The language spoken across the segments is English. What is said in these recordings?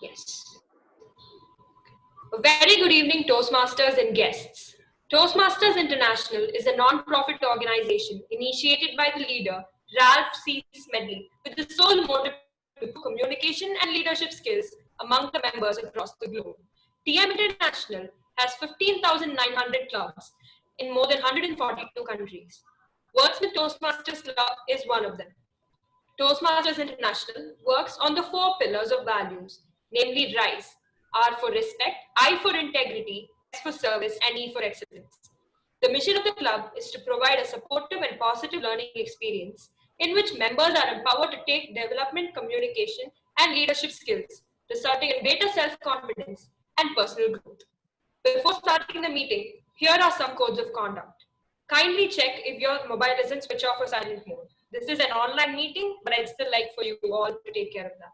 Yes. A very good evening, Toastmasters and guests. Toastmasters International is a non-profit organization initiated by the leader, Ralph C. Smedley, with the sole motive to improve communication and leadership skills among the members across the globe. TM International has 15,900 clubs in more than 142 countries. Wordsmiths Toastmasters Club is one of them. Toastmasters International works on the four pillars of values, namely RISE, R for respect, I for integrity, S for service, and E for excellence. The mission of the club is to provide a supportive and positive learning experience in which members are empowered to take development, communication, and leadership skills, resulting in greater self-confidence and personal growth. Before starting the meeting, here are some codes of conduct. Kindly check if your mobile is in switch off or silent mode. This is an online meeting, but I'd still like for you all to take care of that.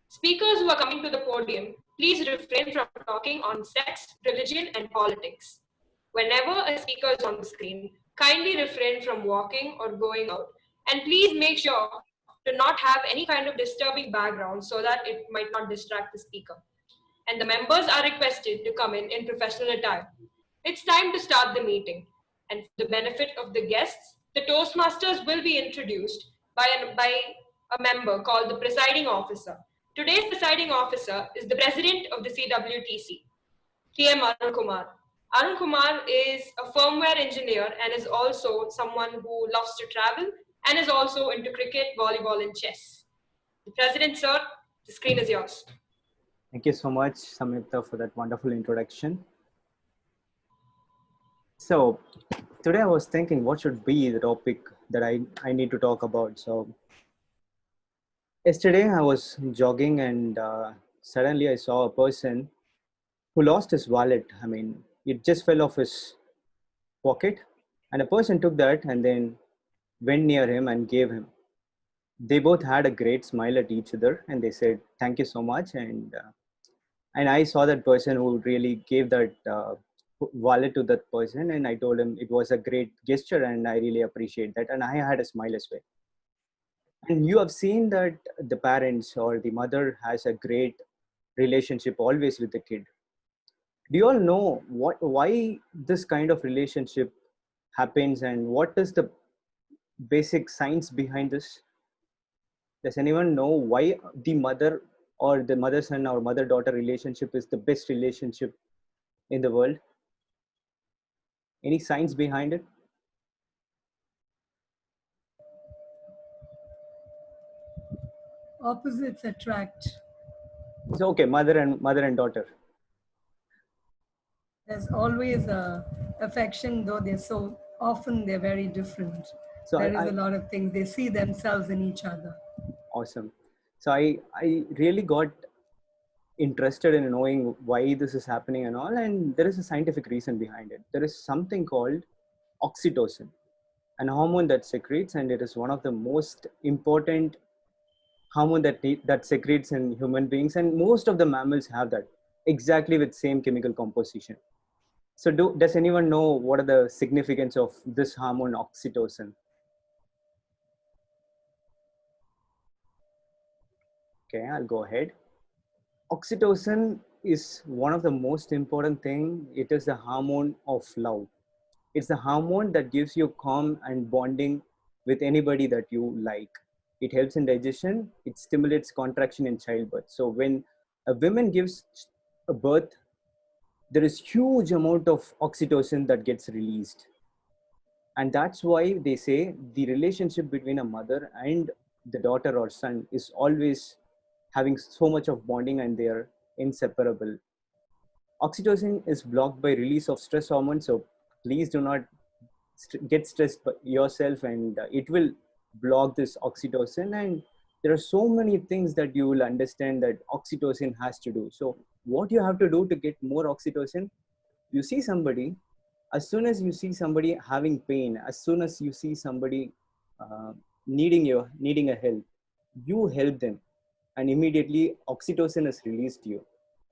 Speakers who are coming to the podium, please refrain from talking on sex, religion, and politics. Whenever a speaker is on the screen, kindly refrain from walking or going out. And please make sure to not have any kind of disturbing background so that it might not distract the speaker. And the members are requested to come in professional attire. It's time to start the meeting. And for the benefit of the guests, the Toastmasters will be introduced by a member called the presiding officer. Today's presiding officer is the president of the CWTC, TM Arun Kumar. Arun Kumar is a firmware engineer and is also someone who loves to travel and is also into cricket, volleyball, and chess. The president, sir, the screen is yours. Thank you so much, Samyukta, for that wonderful introduction. So today I was thinking what should be the topic that I need to talk about. So yesterday I was jogging and suddenly I saw a person who lost his wallet. I mean, it just fell off his pocket and a person took that and then went near him and gave him. They both had a great smile at each other and they said, thank you so much. And I saw that person who really gave that wallet to that person, and I told him it was a great gesture and I really appreciate that, and I had a smile as well. And you have seen that the parents or the mother has a great relationship always with the kid. Do you all know why this kind of relationship happens and what is the basic science behind this? Does anyone know why the mother or the mother-son or mother-daughter relationship is the best relationship in the world? Any science behind it? Opposites attract. So okay, mother and daughter. There's always a affection, though they're very different. So there is a lot of things they see themselves in each other. Awesome. So I really got interested in knowing why this is happening and all, and there is a scientific reason behind it. There is something called oxytocin, an hormone that secretes, and it is one of the most important hormone that secretes in human beings, and most of the mammals have that exactly with same chemical composition. So does anyone know what are the significance of this hormone oxytocin? Okay, I'll go ahead. Oxytocin is one of the most important thing. It is the hormone of love. It's the hormone that gives you calm and bonding with anybody that you like. It helps in digestion. It stimulates contraction in childbirth. So when a woman gives a birth, there is huge amount of oxytocin that gets released. And that's why they say the relationship between a mother and the daughter or son is always having so much of bonding and they are inseparable. Oxytocin is blocked by release of stress hormone. So please do not get stressed yourself, and it will block this oxytocin. And there are so many things that you will understand that oxytocin has to do. So what you have to do to get more oxytocin, you see somebody, as soon as you see somebody having pain, as soon as you see somebody needing a help, you help them, and immediately oxytocin is released to you.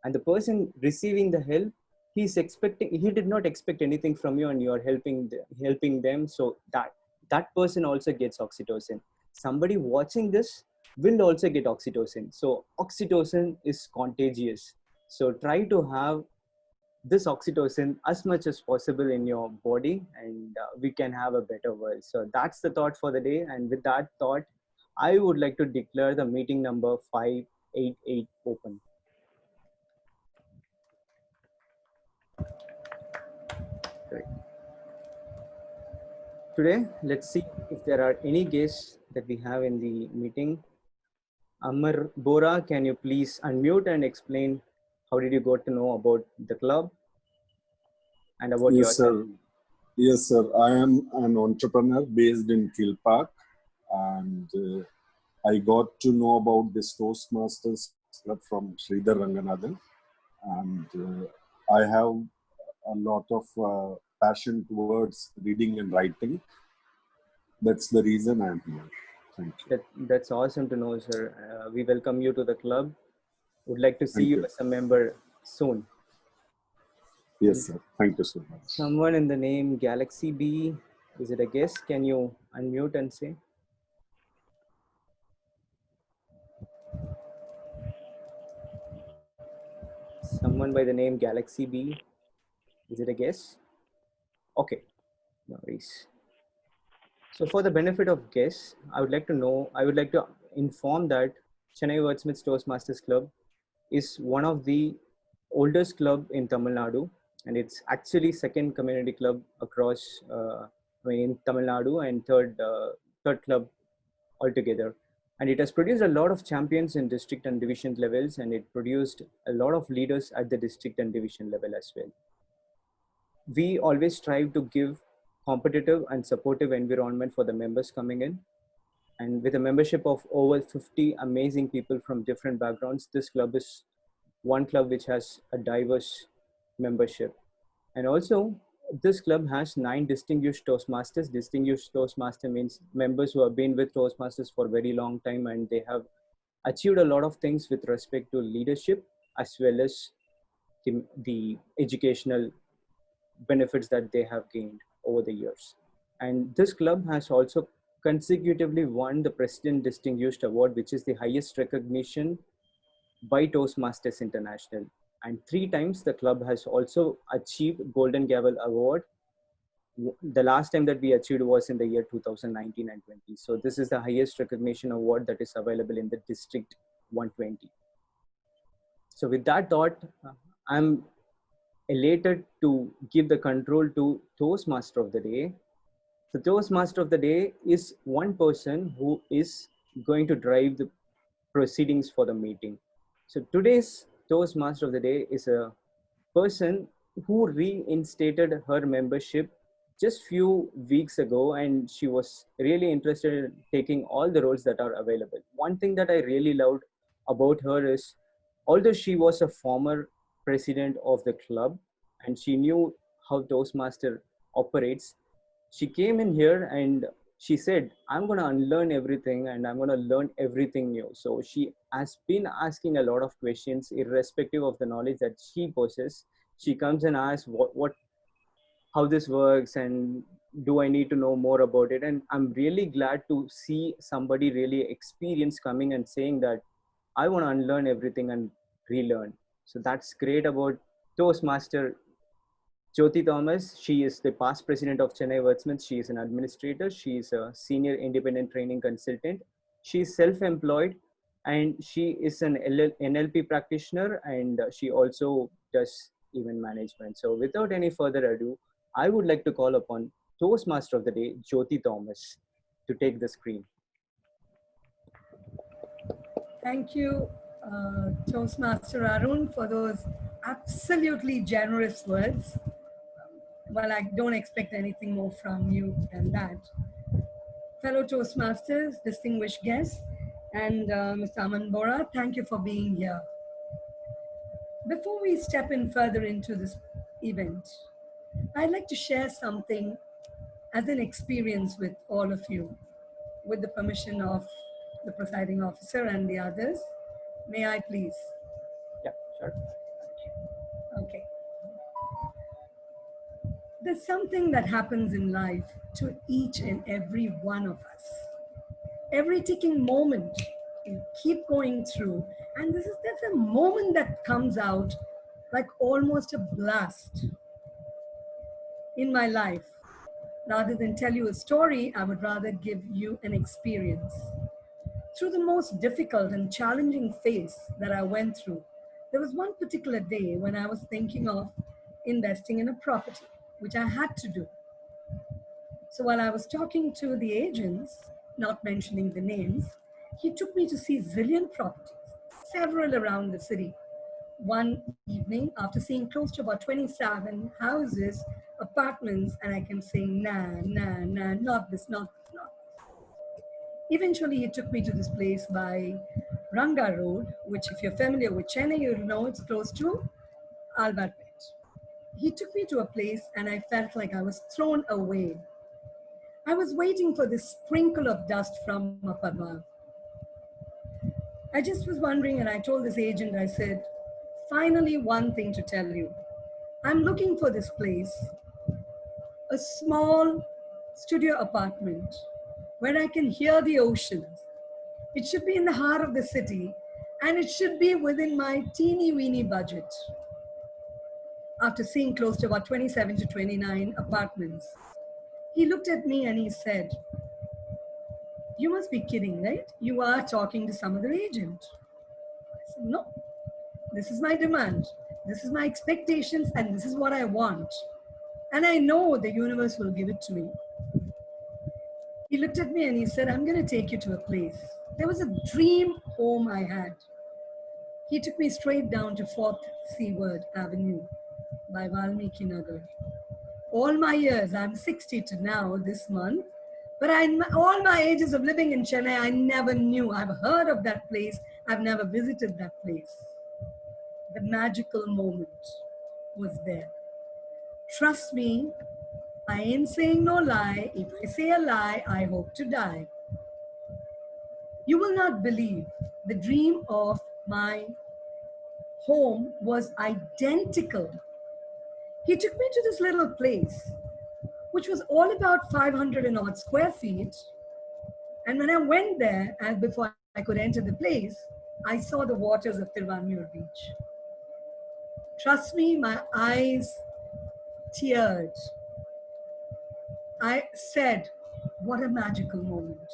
And the person receiving the help, he did not expect anything from you, and you are helping them, so that person also gets oxytocin. Somebody watching this will also get oxytocin. So oxytocin is contagious. So try to have this oxytocin as much as possible in your body, and we can have a better world. So that's the thought for the day. And with that thought, I would like to declare the meeting number 588 open. Right. Today, let's see if there are any guests that we have in the meeting. Amar Bora, can you please unmute and explain how did you got to know about the club and about Yes, yourself? sir. Yes, sir. I am an entrepreneur based in Kilpak, and I got to know about this Toastmasters club from Sridhar Ranganathan, and I have a lot of passion towards reading and writing. That's the reason I am here. Thank you. That's awesome to know, sir. We welcome you to the club. Would like to see Thank you you. as a member soon. Yes, sir. Thank you so much. Someone in the name Galaxy B, is it a guest? Can you unmute and say? Someone by the name Galaxy B, is it a guest? Okay, no worries. So for the benefit of guests, I would like to inform that Chennai Wordsmiths Toastmasters Club is one of the oldest club in Tamil Nadu, and it's actually second community club across in Tamil Nadu, and third club altogether. And it has produced a lot of champions in district and division levels, and it produced a lot of leaders at the district and division level as well. We always strive to give competitive and supportive environment for the members coming in. And with a membership of over 50 amazing people from different backgrounds, this club is one club which has a diverse membership. And also, this club has 9 distinguished Toastmasters. Distinguished Toastmaster means members who have been with Toastmasters for a very long time, and they have achieved a lot of things with respect to leadership as well as the educational benefits that they have gained over the years. And this club has also consecutively won the President Distinguished Award, which is the highest recognition by Toastmasters International. And 3 times the club has also achieved Golden Gavel Award. The last time that we achieved was in the year 2019 and 20. So this is the highest recognition award that is available in the District 120. So with that thought, I'm elated to give the control to Toastmaster of the Day. The Toastmaster of the Day is one person who is going to drive the proceedings for the meeting. So today's Toastmaster of the Day is a person who reinstated her membership just few weeks ago, and she was really interested in taking all the roles that are available. One thing that I really loved about her is, although she was a former president of the club and she knew how Toastmaster operates, she came in here and she said, I'm going to unlearn everything and I'm going to learn everything new. So she has been asking a lot of questions irrespective of the knowledge that she possesses. She comes and asks how this works and do I need to know more about it. And I'm really glad to see somebody really experienced coming and saying that I want to unlearn everything and relearn. So that's great about Toastmaster Jyothi Thomas. She is the past president of Chennai Wordsmiths. She is an administrator. She is a senior independent training consultant. She is self-employed and she is an NLP practitioner, and she also does event management. So without any further ado, I would like to call upon Toastmaster of the Day, Jyothi Thomas, to take the screen. Thank you, Toastmaster Arun, for those absolutely generous words. Well, I don't expect anything more from you than that. Fellow Toastmasters, distinguished guests, and Mr. Aman Bora, thank you for being here. Before we step in further into this event, I'd like to share something as an experience with all of you, with the permission of the presiding officer and the others. May I please? Yeah, sure. Okay. There's something that happens in life to each and every one of us. Every ticking moment you keep going through, and there's a moment that comes out like almost a blast in my life. Rather than tell you a story, I would rather give you an experience. Through the most difficult and challenging phase that I went through, there was one particular day when I was thinking of investing in a property, which I had to do. So while I was talking to the agents, not mentioning the names, he took me to see zillion properties, several around the city. One evening, after seeing close to about 27 houses, apartments, and I kept saying, nah, nah, nah, not this, not this, not this. Eventually, he took me to this place by Ranga Road, which if you're familiar with Chennai, you'll know it's close to Alvarpet. He took me to a place and I felt like I was thrown away. I was waiting for this sprinkle of dust from up above. I just was wondering, and I told this agent, I said, finally, one thing to tell you. I'm looking for this place, a small studio apartment where I can hear the oceans. It should be in the heart of the city, and it should be within my teeny weeny budget. After seeing close to about 27 to 29 apartments, he looked at me and he said, you must be kidding, right? You are talking to some other agent. I said, no, this is my demand. This is my expectations and this is what I want. And I know the universe will give it to me. He looked at me and he said, I'm going to take you to a place. There was a dream home I had. He took me straight down to 4th Seaward Avenue by Valmiki Nagar. All my years, I'm 60 to now this month, but all my ages of living in Chennai, I never knew. I've heard of that place. I've never visited that place. The magical moment was there. Trust me, I ain't saying no lie. If I say a lie, I hope to die. You will not believe the dream of my home was identical. He took me to this little place, which was all about 500 and odd square feet. And when I went there, and before I could enter the place, I saw the waters of Tiruvannur Beach. Trust me, my eyes teared. I said, what a magical moment.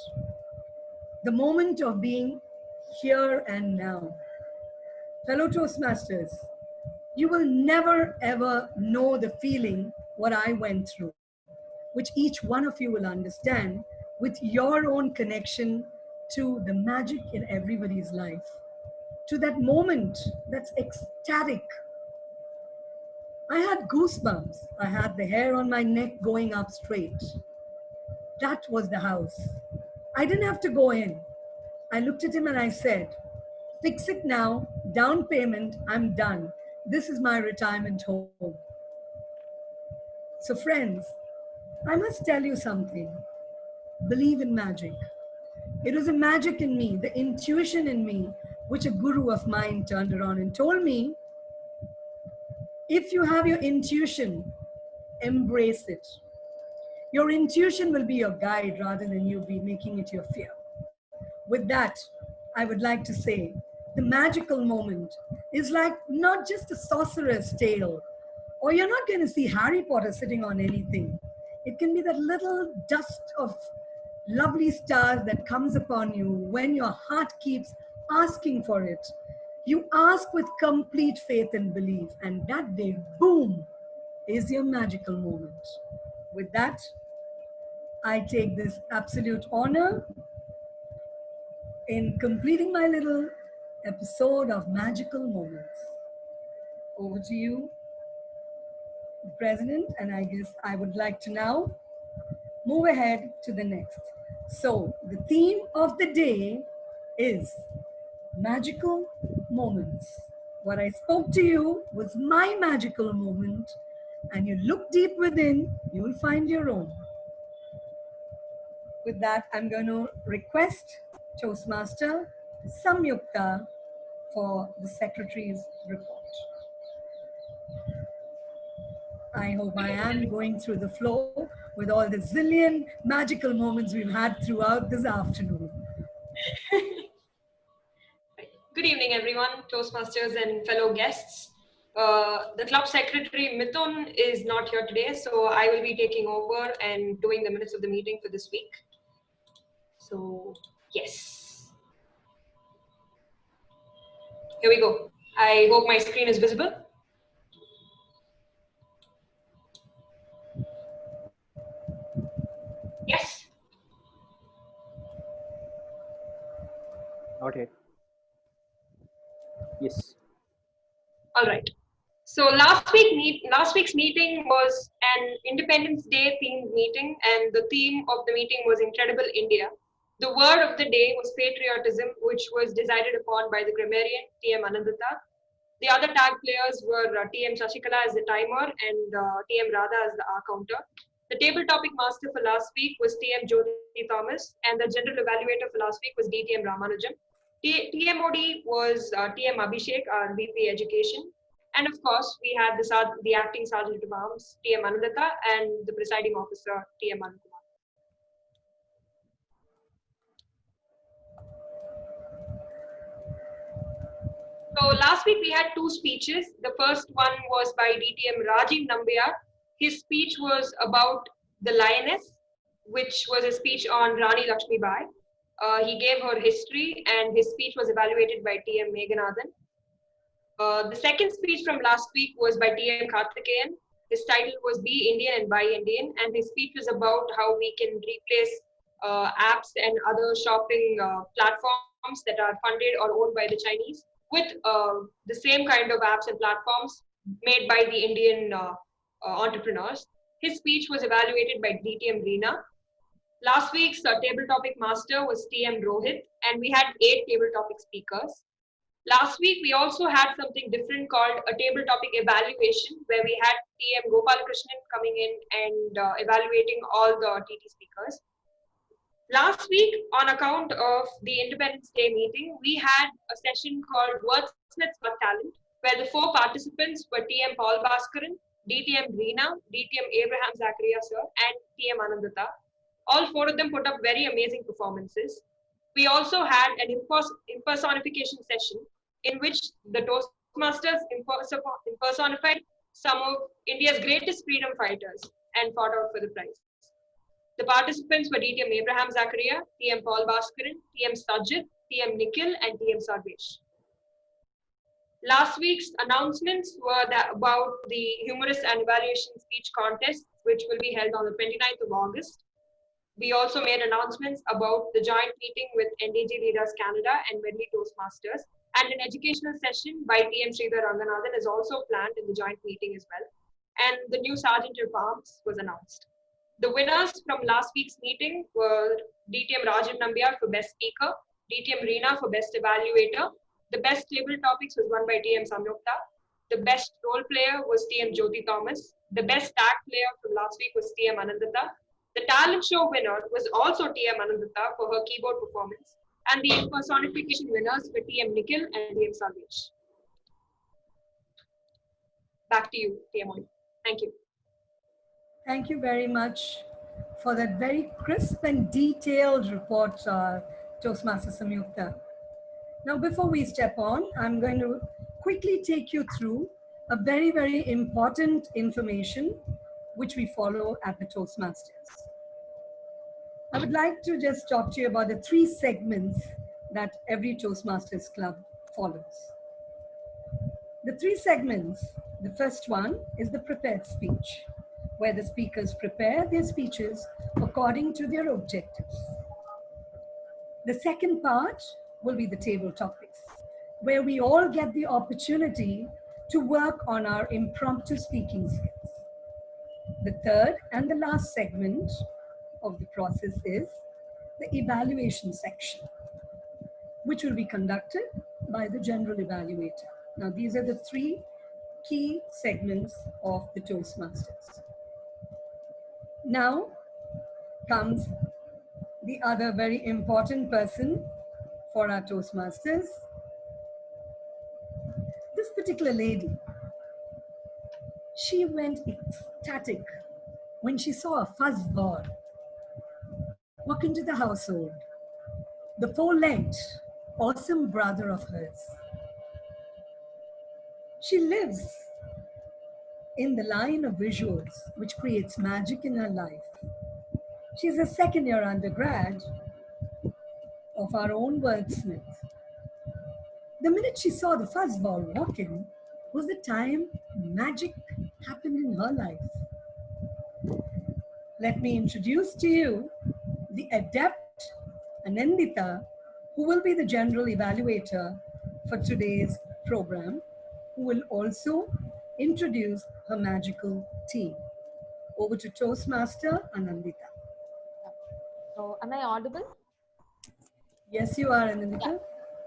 The moment of being here and now. Fellow Toastmasters, you will never ever know the feeling what I went through, which each one of you will understand with your own connection to the magic in everybody's life, to that moment that's ecstatic. I had goosebumps. I had the hair on my neck going up straight. That was the house. I didn't have to go in. I looked at him and I said, fix it now, down payment, I'm done. This is my retirement home. So friends, I must tell you something. Believe in magic. It was a magic in me, the intuition in me, which a guru of mine turned around and told me, if you have your intuition, embrace it. Your intuition will be your guide rather than you be making it your fear. With that, I would like to say, the magical moment is like not just a sorcerer's tale, or you're not going to see Harry Potter sitting on anything. It can be that little dust of lovely stars that comes upon you when your heart keeps asking for it. You ask with complete faith and belief, and that day, boom, is your magical moment. With that, I take this absolute honor in completing my little episode of Magical Moments. Over to you, President, and I guess I would like to now move ahead to the next. So the theme of the day is magical moments. What I spoke to you was my magical moment, and you look deep within, you will find your own. With that, I'm going to request Toastmaster Samyukta for the Secretary's report. I hope I am going through the flow with all the zillion magical moments we've had throughout this afternoon. Good evening, everyone, Toastmasters and fellow guests. The club secretary, Mithun, is not here today, so I will be taking over and doing the minutes of the meeting for this week. So, yes. Here we go. I hope my screen is visible. Yes. Not yet. Yes. All right. So last week's meeting was an Independence Day themed meeting, and the theme of the meeting was Incredible India. The word of the day was patriotism, which was decided upon by the grammarian T.M. Anandata. The other tag players were T.M. Shashikala as the timer and T.M. Radha as the R counter. The table topic master for last week was T.M. Jyothi Thomas, and the general evaluator for last week was D.T.M. Ramanujam. TMOD was T.M. Abhishek, our VP Education. And of course, we had the acting Sergeant of Arms, T.M. Anandata, and the presiding officer, T.M. Anandkumar. So last week we had two speeches. The first one was by DTM Rajiv Nambiar. His speech was about the lioness, which was a speech on Rani Lakshmi Bai. He gave her history, and his speech was evaluated by TM Meghanathan. The second speech from last week was by TM Karthikeyan. His title was Be Indian and Buy Indian, and his speech was about how we can replace apps and other shopping platforms that are funded or owned by the Chinese with the same kind of apps and platforms made by the Indian entrepreneurs. His speech was evaluated by DTM Reena. Last week's table topic master was TM Rohit, and we had 8 table topic speakers. Last week, we also had something different called a table topic evaluation, where we had TM Gopalakrishnan coming in and evaluating all the TT speakers. Last week, on account of the Independence Day meeting, we had a session called Wordsmiths for Talent, where the 4 participants were TM Paul Bhaskaran, DTM Reena, DTM Abraham Zachariah sir, and TM Anandata. All 4 of them put up very amazing performances. We also had an impersonification session in which the Toastmasters impersonified some of India's greatest freedom fighters and fought out for the prize. The participants were DTM Abraham Zachariah, TM Paul Bhaskaran, TM Sajid, TM Nikhil, and TM Sarvesh. Last week's announcements were about the humorous and evaluation speech contest, which will be held on the 29th of August. We also made announcements about the joint meeting with NDG Leaders Canada and Medley Toastmasters, and an educational session by TM Sridhar Ranganathan is also planned in the joint meeting as well. And the new Sergeant of Arms was announced. The winners from last week's meeting were DTM Rajiv Nambiar for Best Speaker, DTM Reena for Best Evaluator. The best table topics was won by TM Samyukta. The best role player was TM Jyothi Thomas. The best tag player from last week was TM Anandata. The talent show winner was also TM Anandata for her keyboard performance. And the impersonification winners were TM Nikhil and TM Sarvesh. Back to you, TM Oni. Thank you. Thank you very much for that very crisp and detailed report, Toastmaster Samyukta. Now, before we step on, I'm going to quickly take you through a very, very important information which we follow at the Toastmasters. I would like to just talk to you about the 3 segments that every Toastmasters club follows. The 3 segments, the first one is the prepared speech, where the speakers prepare their speeches according to their objectives. The second part will be the table topics, where we all get the opportunity to work on our impromptu speaking skills. The third and the last segment of the process is the evaluation section, which will be conducted by the general evaluator. Now, these are the 3 key segments of the Toastmasters. Now comes the other very important person for our Toastmasters. This particular lady, she went ecstatic when she saw a fuzzball walk into the household, the four-legged, awesome brother of hers. She lives in the line of visuals which creates magic in her life. She's a second-year undergrad of our own Wordsmiths. The minute she saw the fuzzball walk in was the time magic happened in her life. Let me introduce to you the adept Anandita, who will be the general evaluator for today's program, who will also introduce her magical team. Over to Toastmaster Anandita. So, am I audible? Yes, you are, Anandita.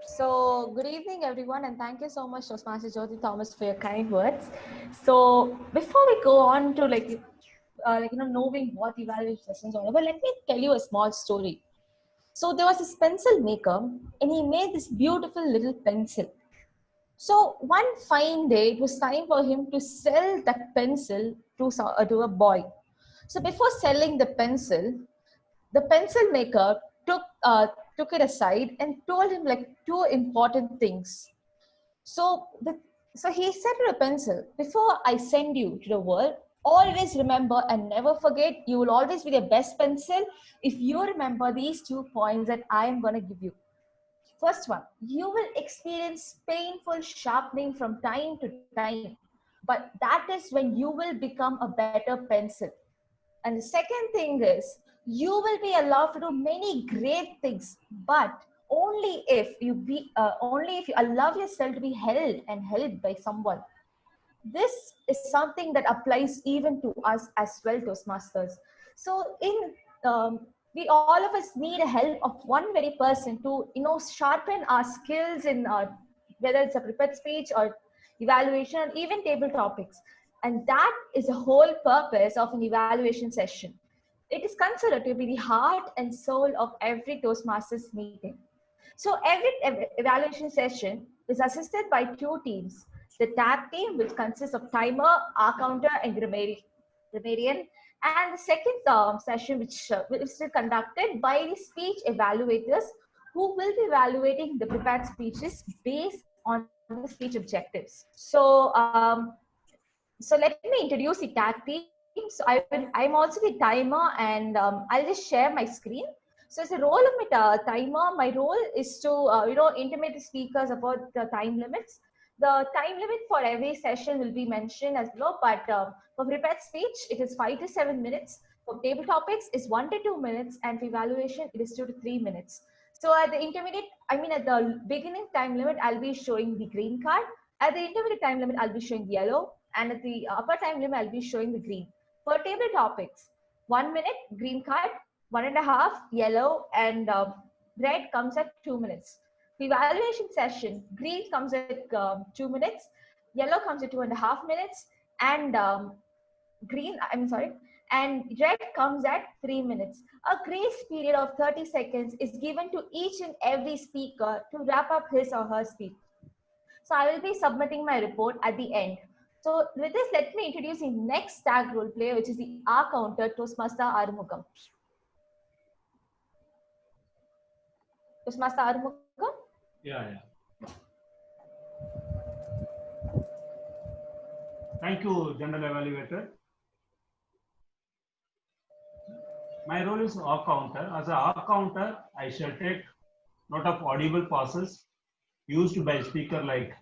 So, good evening, everyone, and thank you so much, Toastmaster Jyothi Thomas, for your kind words. So, before we go on to knowing what evaluation sessions are about, let me tell you a small story. So, there was this pencil maker, and he made this beautiful little pencil. So, one fine day, it was time for him to sell that pencil to a boy. So, before selling the pencil maker took it aside and told him like two important things. So he said to the pencil, before I send you to the world, always remember and never forget, you will always be the best pencil if you remember these 2 points that I am going to give you. First one, you will experience painful sharpening from time to time, but that is when you will become a better pencil. And the second thing is, you will be allowed to do many great things, but only if you allow yourself to be held and helped by someone. This is something that applies even to us as well, Toastmasters. So we all of us need a help of one very person to sharpen our skills in whether it's a prepared speech or evaluation or even table topics. And that is the whole purpose of an evaluation session. It is considered to be the heart and soul of every Toastmasters meeting. So every evaluation session is assisted by 2 teams. The tag team, which consists of timer, R-counter, and grammarian. And the second session, which is conducted by the speech evaluators, who will be evaluating the prepared speeches based on the speech objectives. So let me introduce the tag team. So I'm also the timer, and I'll just share my screen. So as a role of my timer, my role is to intimate the speakers about the time limits. The time limit for every session will be mentioned as below, but for prepared speech, it is 5 to 7 minutes. For table topics, is 1 to 2 minutes, and for evaluation, it is 2 to 3 minutes. So at the beginning time limit, I'll be showing the green card. At the intermediate time limit, I'll be showing the yellow, and at the upper time limit, I'll be showing the green. For table topics, 1 minute, green card, 1.5, yellow, and red comes at 2 minutes. The evaluation session, green comes at 2 minutes, yellow comes at 2.5 minutes, and red comes at 3 minutes. A grace period of 30 seconds is given to each and every speaker to wrap up his or her speech. So I will be submitting my report at the end. So with this, let me introduce the next tag role player, which is the R counter, Toastmaster Arumugam. Toastmaster Arumugam? Yeah. Thank you, General Evaluator. My role is R counter. As a R counter, I shall take note of audible pauses used by speaker like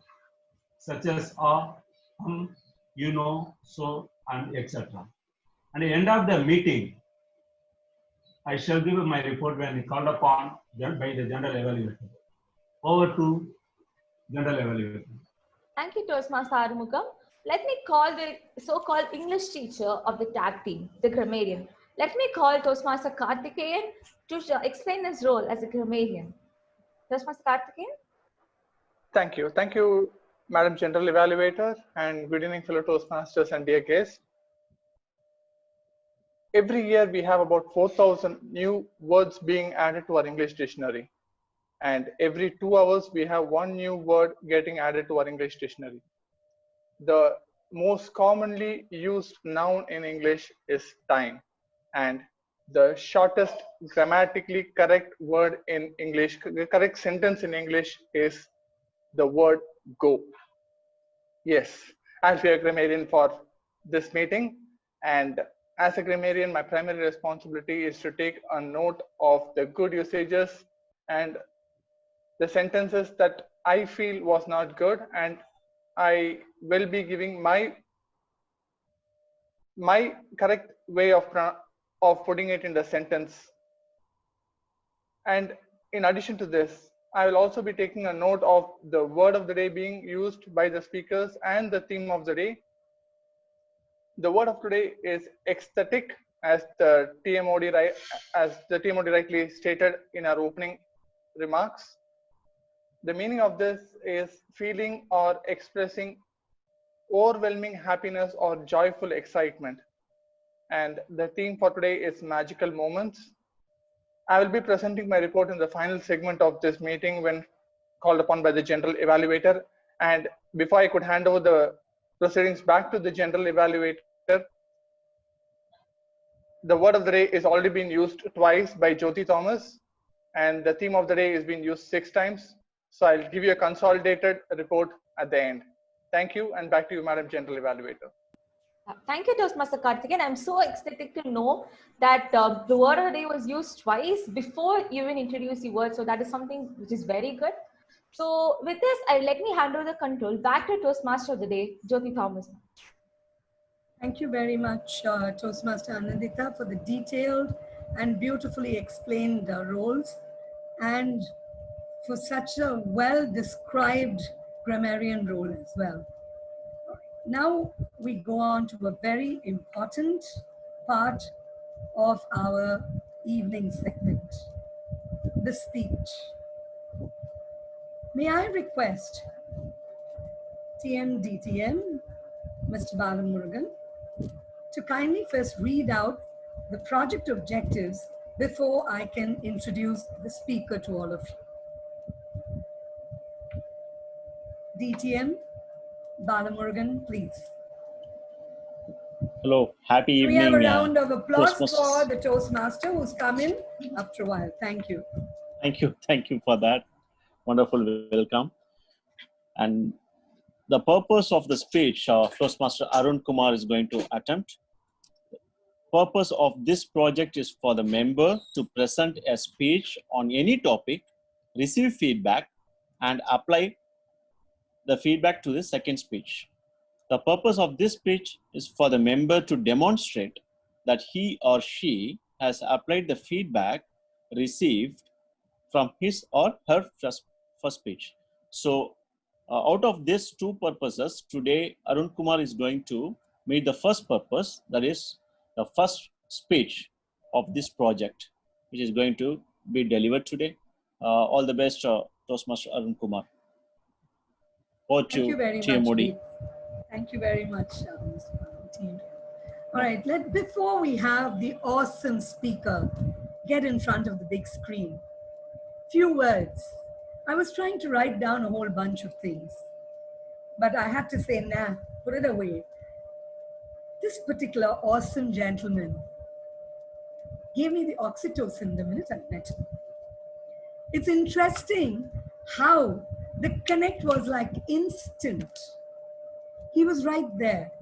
such as so, and etc. At the end of the meeting, I shall give my report when called upon by the General Evaluator. Over to General Evaluator. Thank you, Toastmaster Arumugam. Let me call the so-called English teacher of the tag team, the grammarian. Let me call Toastmaster Karthikeyan to explain his role as a grammarian. Toastmaster Karthikeyan? Thank you. Thank you, Madam General Evaluator, and good evening, fellow Toastmasters and dear guests. Every year, we have about 4,000 new words being added to our English dictionary. And every 2 hours, we have 1 new word getting added to our English dictionary. The most commonly used noun in English is time, and the shortest grammatically correct word in English, the correct sentence in English is the word go. Yes, I'll be a grammarian for this meeting, and as a grammarian, my primary responsibility is to take a note of the good usages and the sentences that I feel was not good, and I will be giving my correct way of putting it in the sentence. And in addition to this, I will also be taking a note of the word of the day being used by the speakers and the theme of the day. The word of today is ecstatic, as the TMOD rightly stated in our opening remarks. The meaning of this is feeling or expressing overwhelming happiness or joyful excitement. And the theme for today is magical moments. I will be presenting my report in the final segment of this meeting when called upon by the general evaluator. And before I could hand over the proceedings back to the general evaluator, the word of the day is already been used twice by Jyothi Thomas, and the theme of the day is being used 6 times. So I'll give you a consolidated report at the end. Thank you, and back to you, Madam General Evaluator. Thank you, Toastmaster Karthikeyan. I'm so ecstatic to know that the word of the day was used twice before you even introduced the word. So that is something which is very good. So with this, let me hand over the control back to Toastmaster of the day, Jyothi Thomas. Thank you very much, Toastmaster Anandita, for the detailed and beautifully explained roles, and for such a well-described grammarian role as well. Now we go on to a very important part of our evening segment, the speech. May I request TMDTM, Mr. Balamurugan, to kindly first read out the project objectives before I can introduce the speaker to all of you. DTM, Balamurugan, please. Hello, happy Can evening. we have a round of applause Toastmasters. for the Toastmaster who's come in after a while. Thank you. Thank you for that wonderful welcome. And the purpose of the speech, Toastmaster Arun Kumar is going to attempt. Purpose of this project is for the member to present a speech on any topic, receive feedback, and apply the feedback to the second speech. The purpose of this speech is for the member to demonstrate that he or she has applied the feedback received from his or her first speech. So out of these two purposes, today Arun Kumar is going to meet the first purpose, that is the first speech of this project, which is going to be delivered today. All the best, Toastmaster Arun Kumar. Thank you very much. Thank you very much, team. All right, before we have the awesome speaker get in front of the big screen, few words. I was trying to write down a whole bunch of things, but I had to say, nah, put it away. This particular awesome gentleman gave me the oxytocin the minute I met him. It's interesting how the connect was like instant. He was right there,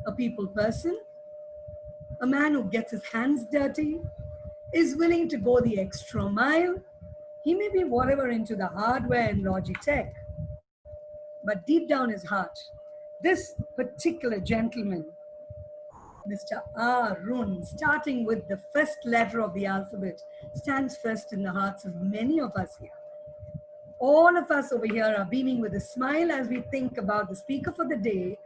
a people person, a man who gets his hands dirty, is willing to go the extra mile. He may be whatever into the hardware and Logitech, but deep down his heart, this particular gentleman, Mr. Arun, starting with the first letter of the alphabet, stands first in the hearts of many of us here. All of us over here are beaming with a smile as we think about the speaker for the day,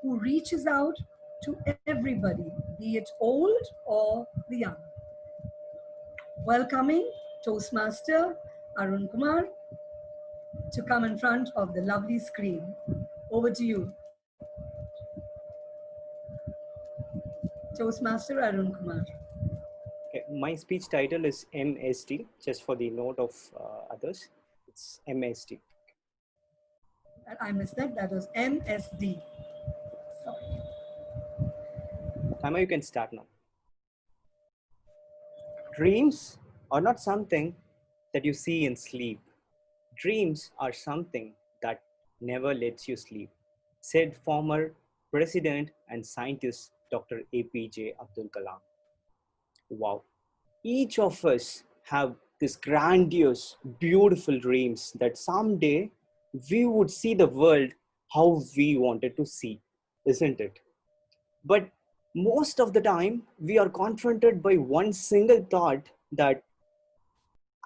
who reaches out to everybody, be it old or the young. Welcoming Toastmaster Arun Kumar to come in front of the lovely screen. Over to you. Toastmaster Arun Kumar. Okay, my speech title is MSD, just for the note of others. It's MSD. I missed that. That was MSD. Sorry. Mama, you can start now. Dreams are not something that you see in sleep. Dreams are something that never lets you sleep, said former President and scientist Dr. APJ Abdul Kalam. Wow. Each of us have this grandiose, beautiful dreams that someday we would see the world how we wanted to see, isn't it? But most of the time, we are confronted by one single thought that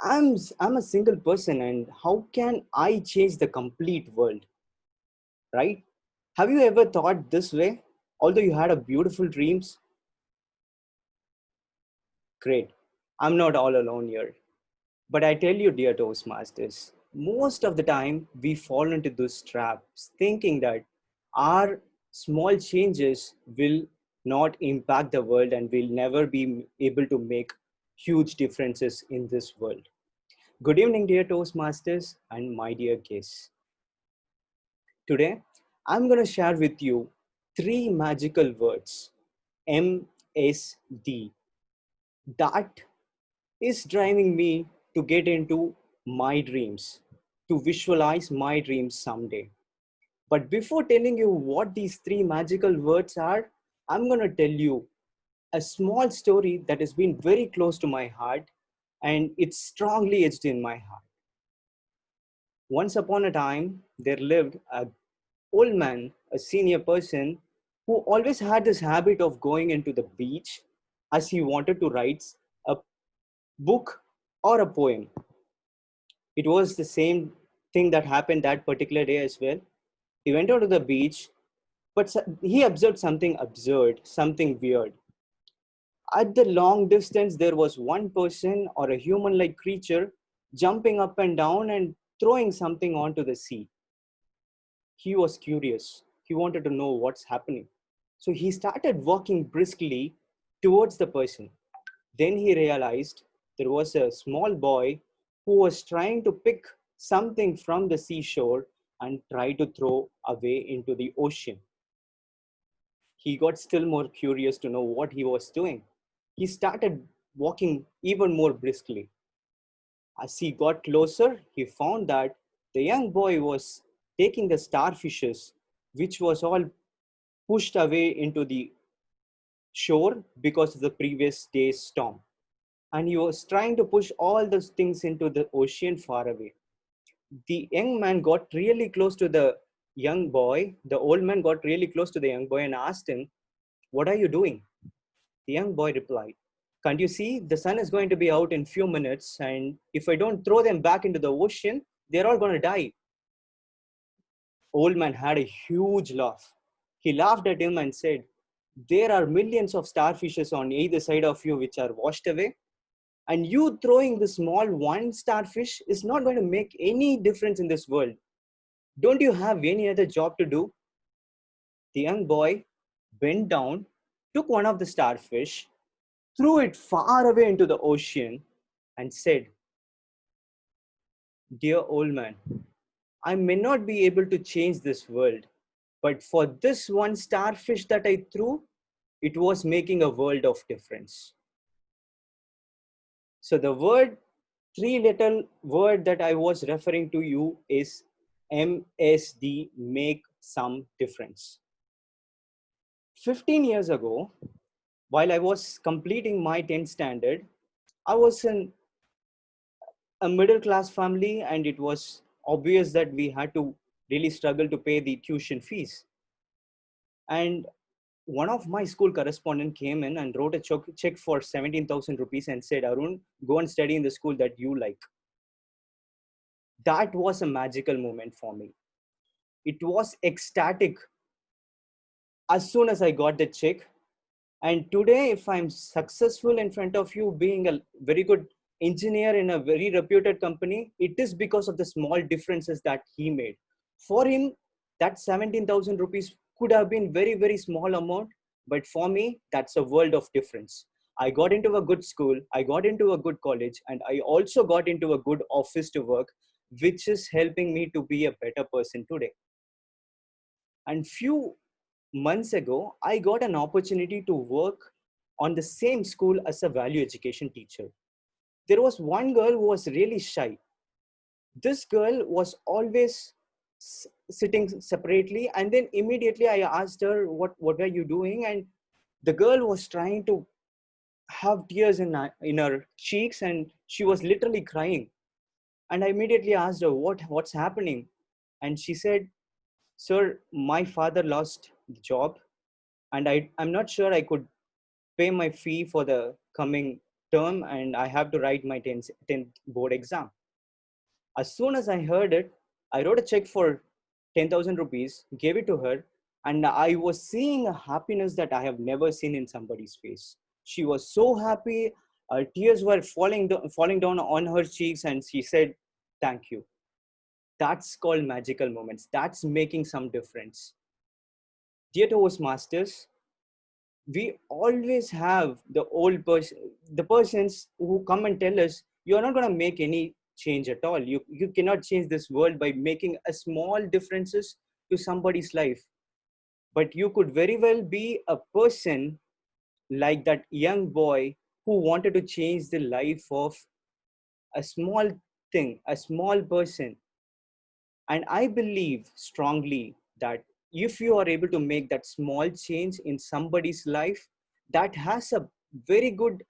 I'm a single person and how can I change the complete world, right? Have you ever thought this way? Although you had a beautiful dreams, great. I'm not all alone here. But I tell you, dear Toastmasters, most of the time we fall into those traps thinking that our small changes will not impact the world and we'll never be able to make huge differences in this world. Good evening, dear Toastmasters and my dear guests. Today, I'm going to share with you three magical words MSD that is driving me to get into my dreams, to visualize my dreams someday. But before telling you what these three magical words are, I'm going to tell you a small story that has been very close to my heart and it's strongly etched in my heart. Once upon a time, there lived a old man, a senior person, who always had this habit of going into the beach as he wanted to write a book or a poem. It was the same thing that happened that particular day as well. He went out to the beach, but he observed something absurd, something weird. At the long distance, there was one person or a human like creature jumping up and down and throwing something onto the sea. He was curious. He wanted to know what's happening. So he started walking briskly towards the person. Then he realized there was a small boy who was trying to pick something from the seashore and try to throw away into the ocean. He got still more curious to know what he was doing. He started walking even more briskly. As he got closer, he found that the young boy was taking the starfishes, which was all pushed away into the shore because of the previous day's storm. And he was trying to push all those things into the ocean far away. The young man got really close to the young boy. The old man got really close to the young boy and asked him, "What are you doing?" The young boy replied, "Can't you see the sun is going to be out in few minutes, and if I don't throw them back into the ocean, they're all going to die." Old man had a huge laugh. He laughed at him and said, "There are millions of starfishes on either side of you which are washed away, and you throwing the small one starfish is not going to make any difference in this world. Don't you have any other job to do?" The young boy bent down, took one of the starfish, threw it far away into the ocean, and said, "Dear old man, I may not be able to change this world, but for this one starfish that I threw, it was making a world of difference." So the word, three little word that I was referring to you is MSD, make some difference. 15 years ago, while I was completing my 10th standard, I was in a middle class family and it was obvious that we had to really struggle to pay the tuition fees. And one of my school correspondent came in and wrote a check for 17,000 rupees and said, "Arun, go and study in the school that you like." That was a magical moment for me. It was ecstatic as soon as I got the check. And today, if I'm successful in front of you, being a very good engineer in a very reputed company, it is because of the small differences that he made. For him, that 17,000 rupees could have been very, very small amount. But for me, that's a world of difference. I got into a good school, I got into a good college, and I also got into a good office to work, which is helping me to be a better person today. And few months ago, I got an opportunity to work on the same school as a value education teacher. There was one girl who was really shy. This girl was always sitting separately, and then immediately I asked her, what are you doing? And the girl was trying to have tears in her cheeks, and she was literally crying. And I immediately asked her, what's happening? And she said, sir, my father lost the job, and I'm not sure I could pay my fee for the coming term, and I have to write my 10th board exam. As soon as I heard it, I wrote a check for 10,000 rupees, gave it to her, and I was seeing a happiness that I have never seen in somebody's face. She was so happy. Tears were falling down on her cheeks, and she said, thank you. That's called magical moments. That's making some difference. Dear Toastmasters, we always have the persons who come and tell us, you're not going to make any change at all. You cannot change this world by making a small differences to somebody's life. But you could very well be a person like that young boy who wanted to change the life of a small thing, a small person. And I believe strongly that if you are able to make that small change in somebody's life, that has a very good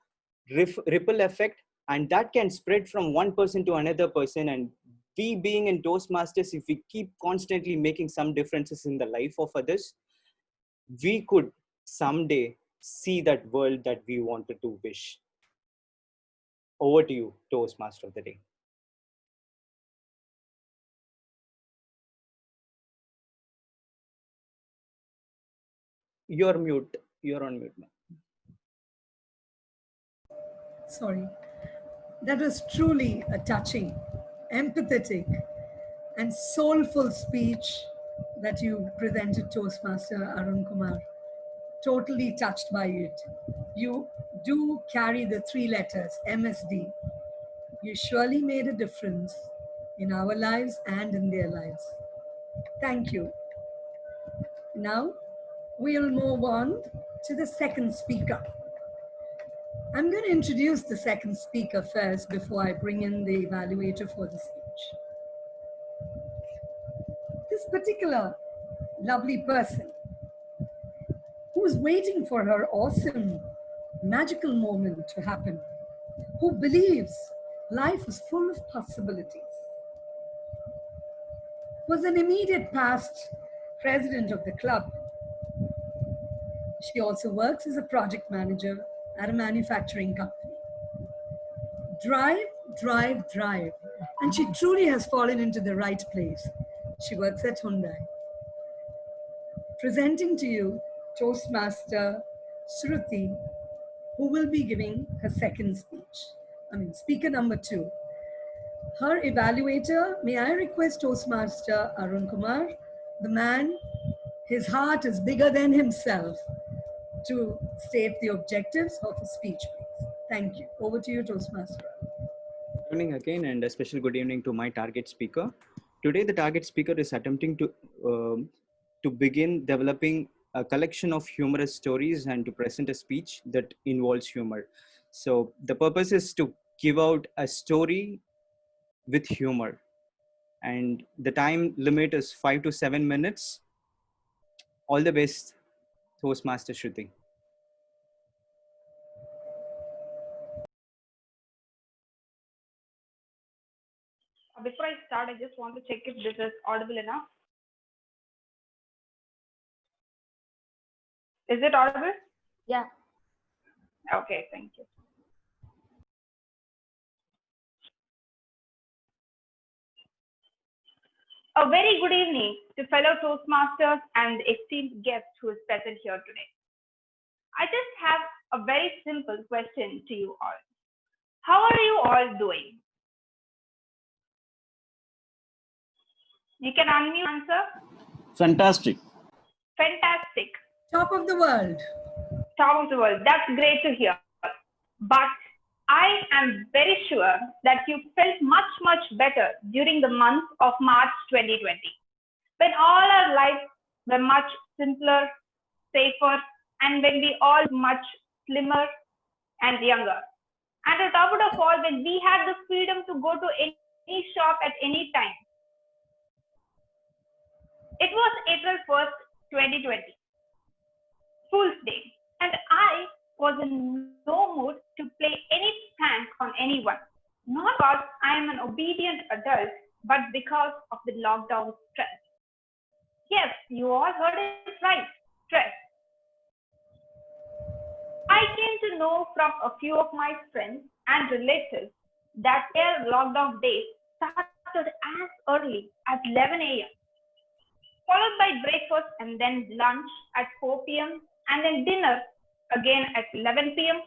ripple effect, and that can spread from one person to another person. And we being in Toastmasters, if we keep constantly making some differences in the life of others, we could someday see that world that we wanted to wish. Over to you, Toastmaster of the day. You're mute. You're on mute now. Sorry. That was truly a touching, empathetic, and soulful speech that you presented, Toastmaster Arun Kumar. Totally touched by it. You do carry the 3 letters, MSD. You surely made a difference in our lives and in their lives. Thank you. Now, we'll move on to the second speaker. I'm going to introduce the second speaker first before I bring in the evaluator for the speech. This particular lovely person who's waiting for her awesome, magical moment to happen, who believes life is full of possibilities, was an immediate past president of the club. She also works as a project manager at a manufacturing company. Drive, drive, drive. And she truly has fallen into the right place. She works at Hyundai. Presenting to you Toastmaster Suruthi, who will be giving her second speech. Speaker number 2. Her evaluator, may I request Toastmaster Arun Kumar, the man, his heart is bigger than himself, to state the objectives of his speech, please. Thank you. Over to you, Toastmaster. Good evening again, and a special good evening to my target speaker. Today, the target speaker is attempting to begin developing a collection of humorous stories and to present a speech that involves humor. So the purpose is to give out a story with humor, and the time limit is 5 to 7 minutes. All the best, Toastmaster Shruti. Before I start, I just want to check if this is audible enough. Is it audible? Yeah. Okay, thank you. A very good evening to fellow Toastmasters and esteemed guests who is present here today. I just have a very simple question to you all. How are you all doing? You can unmute, answer. Fantastic. Fantastic. Top of the world. Top of the world. That's great to hear. But I am very sure that you felt much, much better during the month of March 2020, when all our lives were much simpler, safer, and when we all much slimmer and younger. And on top of all, when we had the freedom to go to any shop at any time. It was April 1st, 2020, Fool's Day, and I was in no mood to play any prank on anyone. Not because I am an obedient adult, but because of the lockdown stress. Yes, you all heard it right, stress. I came to know from a few of my friends and relatives that their lockdown days started as early as 11 a.m., followed by breakfast and then lunch at 4 p.m., and then dinner again at 11 p.m.,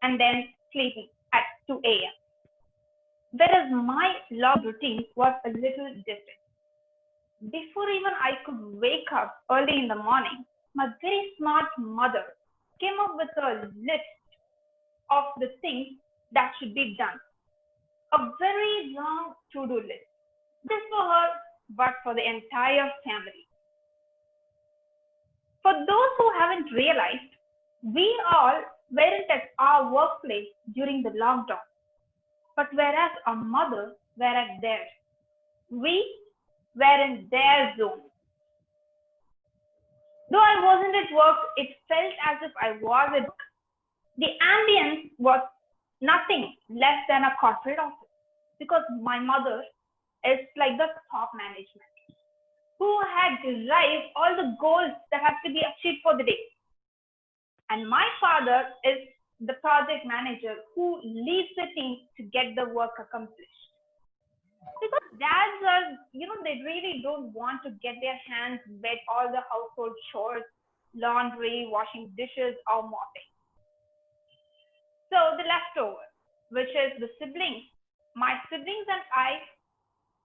and then sleeping at 2 a.m. Whereas my log routine was a little different. Before even I could wake up early in the morning, my very smart mother came up with a list of the things that should be done. A very long to-do list. Just for her, but for the entire family. For those who haven't realized, we all weren't at our workplace during the lockdown, but whereas our mother were at theirs. We were in their zone. Though I wasn't at work, it felt as if I was at work. The ambience was nothing less than a corporate office because my mother is like the top management who had derived all the goals that have to be achieved for the day. And my father is the project manager who leads the team to get the work accomplished. Because dads are, they really don't want to get their hands wet all the household chores, laundry, washing dishes, or mopping. So the leftover, which is the siblings, my siblings and I,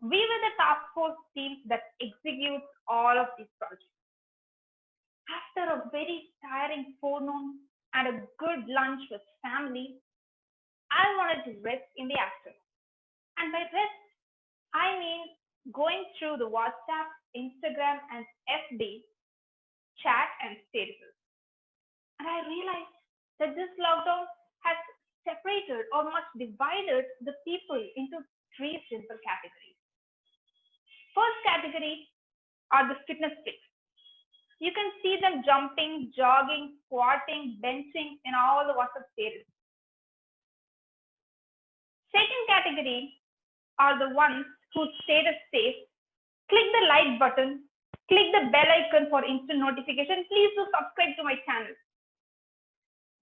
we were the task force team that executes all of these projects. After a very tiring forenoon and a good lunch with family, I wanted to rest in the afternoon. And by rest, I mean going through the WhatsApp, Instagram, and FB chat and statuses. And I realized that this lockdown has separated or much divided the people into three simple categories. First category are the fitness freaks. You can see them jumping, jogging, squatting, benching in all the WhatsApp statuses. Second category are the ones whose status says, click the like button, click the bell icon for instant notification. Please do subscribe to my channel.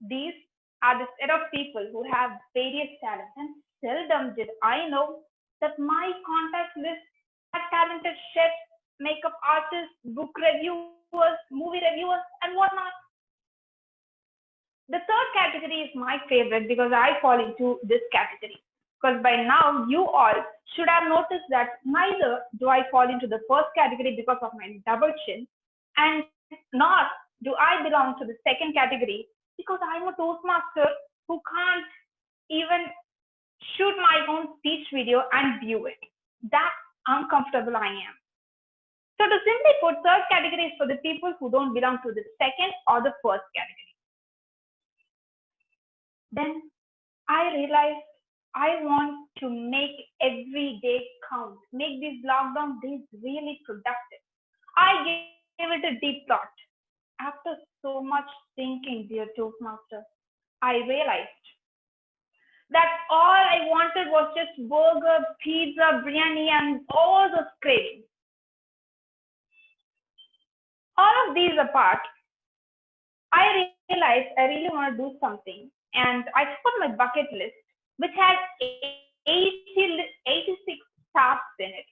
These are the set of people who have various talents, and seldom did I know that my contact list had talented chefs, makeup artists, book reviewers, movie reviewers, and whatnot. The third category is my favorite because I fall into this category. Because by now, you all should have noticed that neither do I fall into the first category because of my double chin, and nor do I belong to the second category because I'm a Toastmaster who can't even shoot my own speech video and view it. That's uncomfortable I am. So to simply put, third category is for the people who don't belong to the second or the first category. Then I realized I want to make every day count, make these lockdown days really productive. I gave it a deep thought. After so much thinking, dear Toastmaster, I realized that all I wanted was just burger, pizza, biryani, and all those cravings. All of these apart, I realized I really want to do something, and I put my bucket list, which had 86 tasks in it.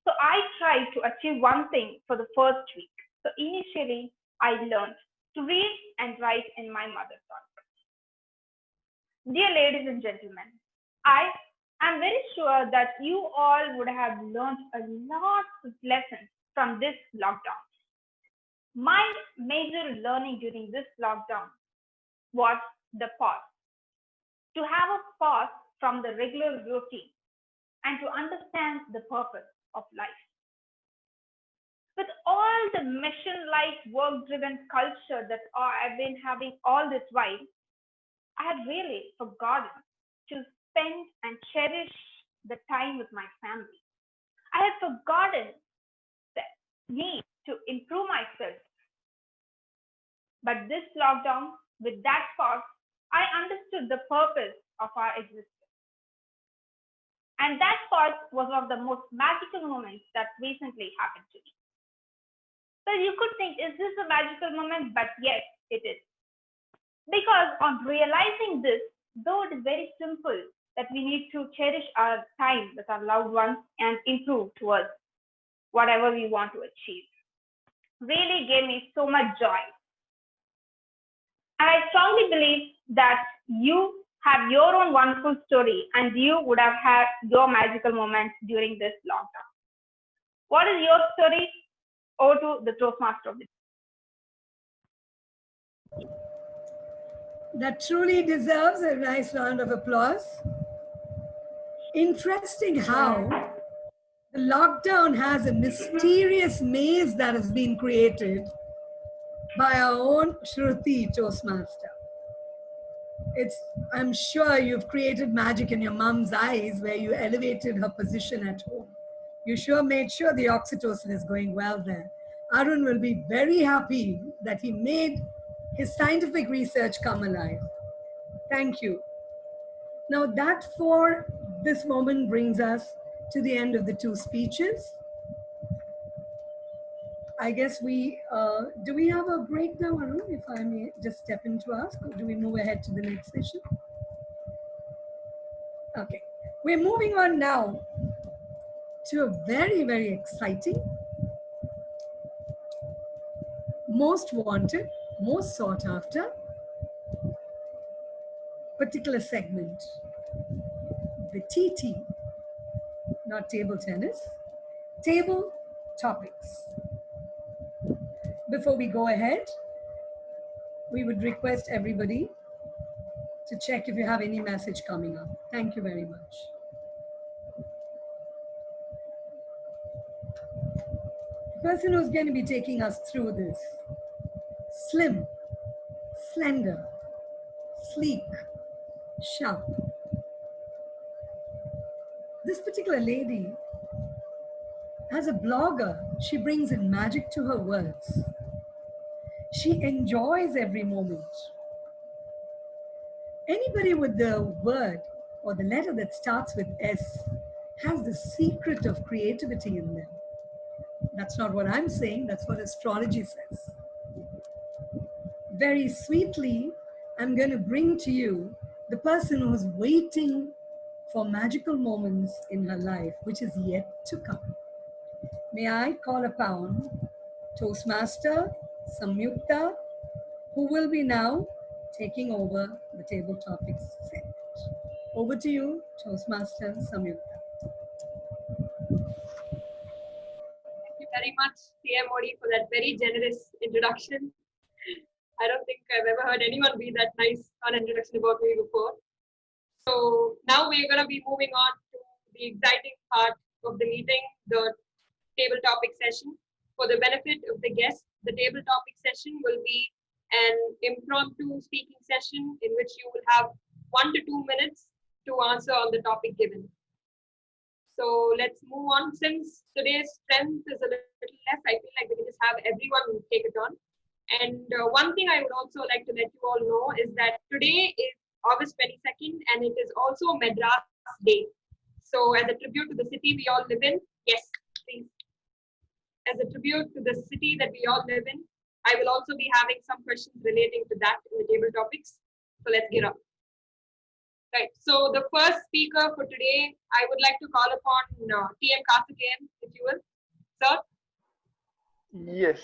So I tried to achieve one thing for the first week. So initially, I learned to read and write in my mother tongue. Dear ladies and gentlemen, I am very sure that you all would have learned a lot of lessons from this lockdown. My major learning during this lockdown was the pause. To have a pause from the regular routine and to understand the purpose of life. With all the mission-like, work-driven culture that I've been having all this while, I had really forgotten to spend and cherish the time with my family. I had forgotten the need to improve myself. But this lockdown, with that pause, I understood the purpose of our existence. And that pause was one of the most magical moments that recently happened to me. So you could think, is this a magical moment? But yes, it is. Because on realizing this, though it is very simple that we need to cherish our time with our loved ones and improve towards whatever we want to achieve, really gave me so much joy. And I strongly believe that you have your own wonderful story and you would have had your magical moments during this lockdown. What is your story? Over to the Toastmaster of the day. That truly deserves a nice round of applause. Interesting how the lockdown has a mysterious maze that has been created by our own Suruthi Toastmaster. I'm sure you've created magic in your mom's eyes where you elevated her position at home. You sure made sure the oxytocin is going well there. Arun will be very happy that he made his scientific research come alive. Thank you. Now that for this moment brings us to the end of the two speeches. I guess do we have a break now, Arun, if I may just step in to ask, or do we move ahead to the next session? Okay, we're moving on now to a very, very exciting, most wanted, most sought after particular segment, the TT, not table tennis, table topics. Before we go ahead, we would request everybody to check if you have any message coming up. Thank you very much. The person who's going to be taking us through this, slim, slender, sleek, sharp. This particular lady, as a blogger, she brings in magic to her words. She enjoys every moment. Anybody with the word or the letter that starts with S has the secret of creativity in them. That's not what I'm saying, that's what astrology says. Very sweetly, I'm going to bring to you the person who's waiting for magical moments in her life, which is yet to come. May I call upon Toastmaster Samyukta, who will be now taking over the table topics segment. Over to you, Toastmaster Samyukta. Thank you very much, TM Modi, for that very generous introduction. I don't think I've ever heard anyone be that nice on introduction about me before. So now we're going to be moving on to the exciting part of the meeting, the table topic session. For the benefit of the guests, the table topic session will be an impromptu speaking session in which you will have 1 to 2 minutes to answer on the topic given. So let's move on. Since today's strength is a little less, I feel like we can just have everyone take it on. And one thing I would also like to let you all know is that today is August 22nd and it is also Madras Day. So as a tribute to the city we all live in, yes, please. As a tribute to the city that we all live in, I will also be having some questions relating to that in the table topics. So let's get on. Right. So the first speaker for today, I would like to call upon TM Karthikeyan, if you will. Sir? Yes,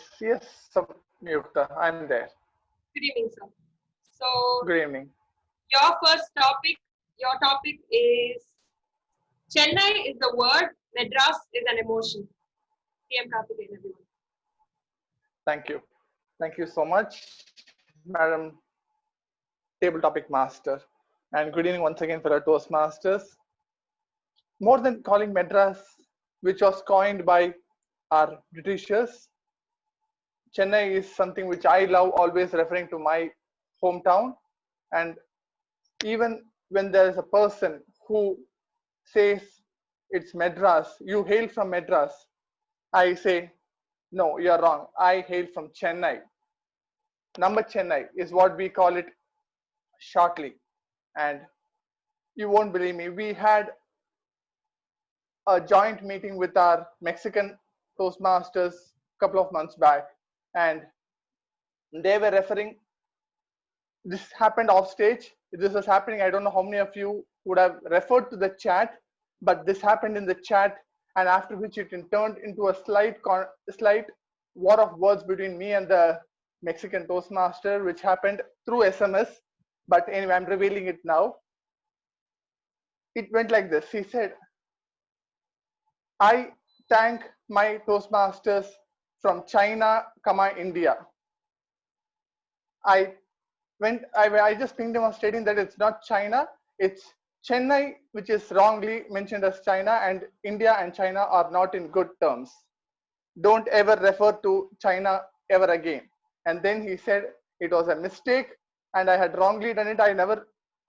Samyukta, I'm there. Good evening, sir. So, good evening. Your topic is Chennai is the word, Madras is an emotion. TM Karthikeyan, everyone. Thank you. Thank you so much, Madam Table Topic Master. And good evening once again, fellow Toastmasters. More than calling Madras, which was coined by are Britishers. Chennai is something which I love, always referring to my hometown. And even when there is a person who says it's Madras, you hail from Madras, I say, no, you're wrong. I hail from Chennai. Number Chennai is what we call it shortly. And you won't believe me, we had a joint meeting with our Mexican Toastmasters a couple of months back, and they were referring, this happened off stage. This was happening, I don't know how many of you would have referred to the chat, but this happened in the chat, and after which it turned into a slight war of words between me and the Mexican Toastmaster, which happened through SMS. But anyway, I'm revealing it now. It went like this. He said, I thank my Toastmasters from China, India. I just pinged him on stating that it's not China, it's Chennai, which is wrongly mentioned as China, and India and China are not in good terms. Don't ever refer to China ever again. And then he said it was a mistake and I had wrongly done it.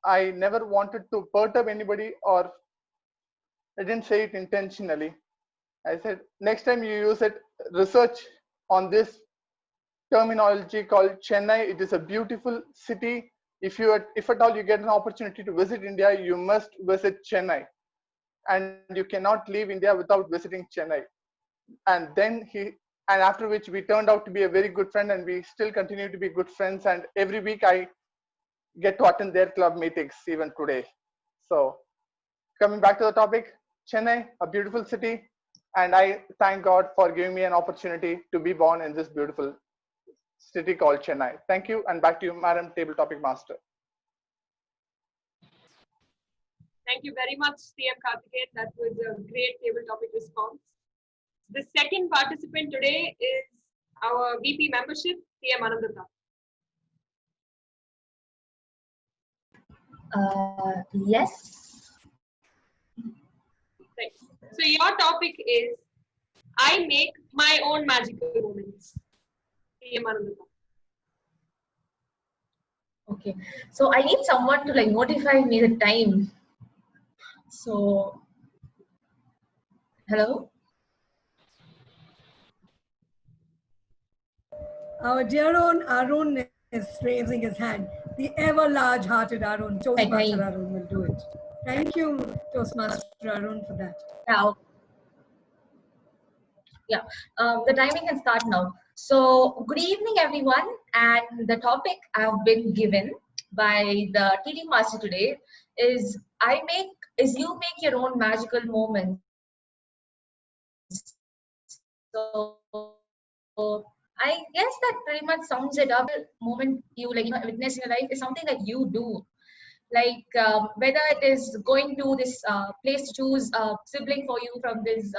I never wanted to perturb anybody, or I didn't say it intentionally. I said, next time you use it, research on this terminology called Chennai. It is a beautiful city. If at all you get an opportunity to visit India, you must visit Chennai. And you cannot leave India without visiting Chennai. And then after which we turned out to be a very good friend, and we still continue to be good friends. And every week I get to attend their club meetings even today. So coming back to the topic, Chennai, a beautiful city. And I thank God for giving me an opportunity to be born in this beautiful city called Chennai. Thank you, and back to you, Madam Table Topic Master. Thank you very much, CM Karthikeyan. That was a great table topic response. The second participant today is our VP membership, CM Anandata. Yes. Right. So your topic is, I make my own magical moments. CM Anandata. Okay. So I need someone to notify me the time. So, hello? Our dear own Arun is raising his hand. The ever large-hearted Arun, Toastmaster Arun will do it. Thank you, Toastmaster Arun, for that. Yeah, the timing can start now. So, good evening, everyone. And the topic I've been given by the TD Master today is you make your own magical moments. So, I guess that pretty much sums it up. Moment you witness in your life is something that you do. Whether it is going to this place to choose a sibling for you from this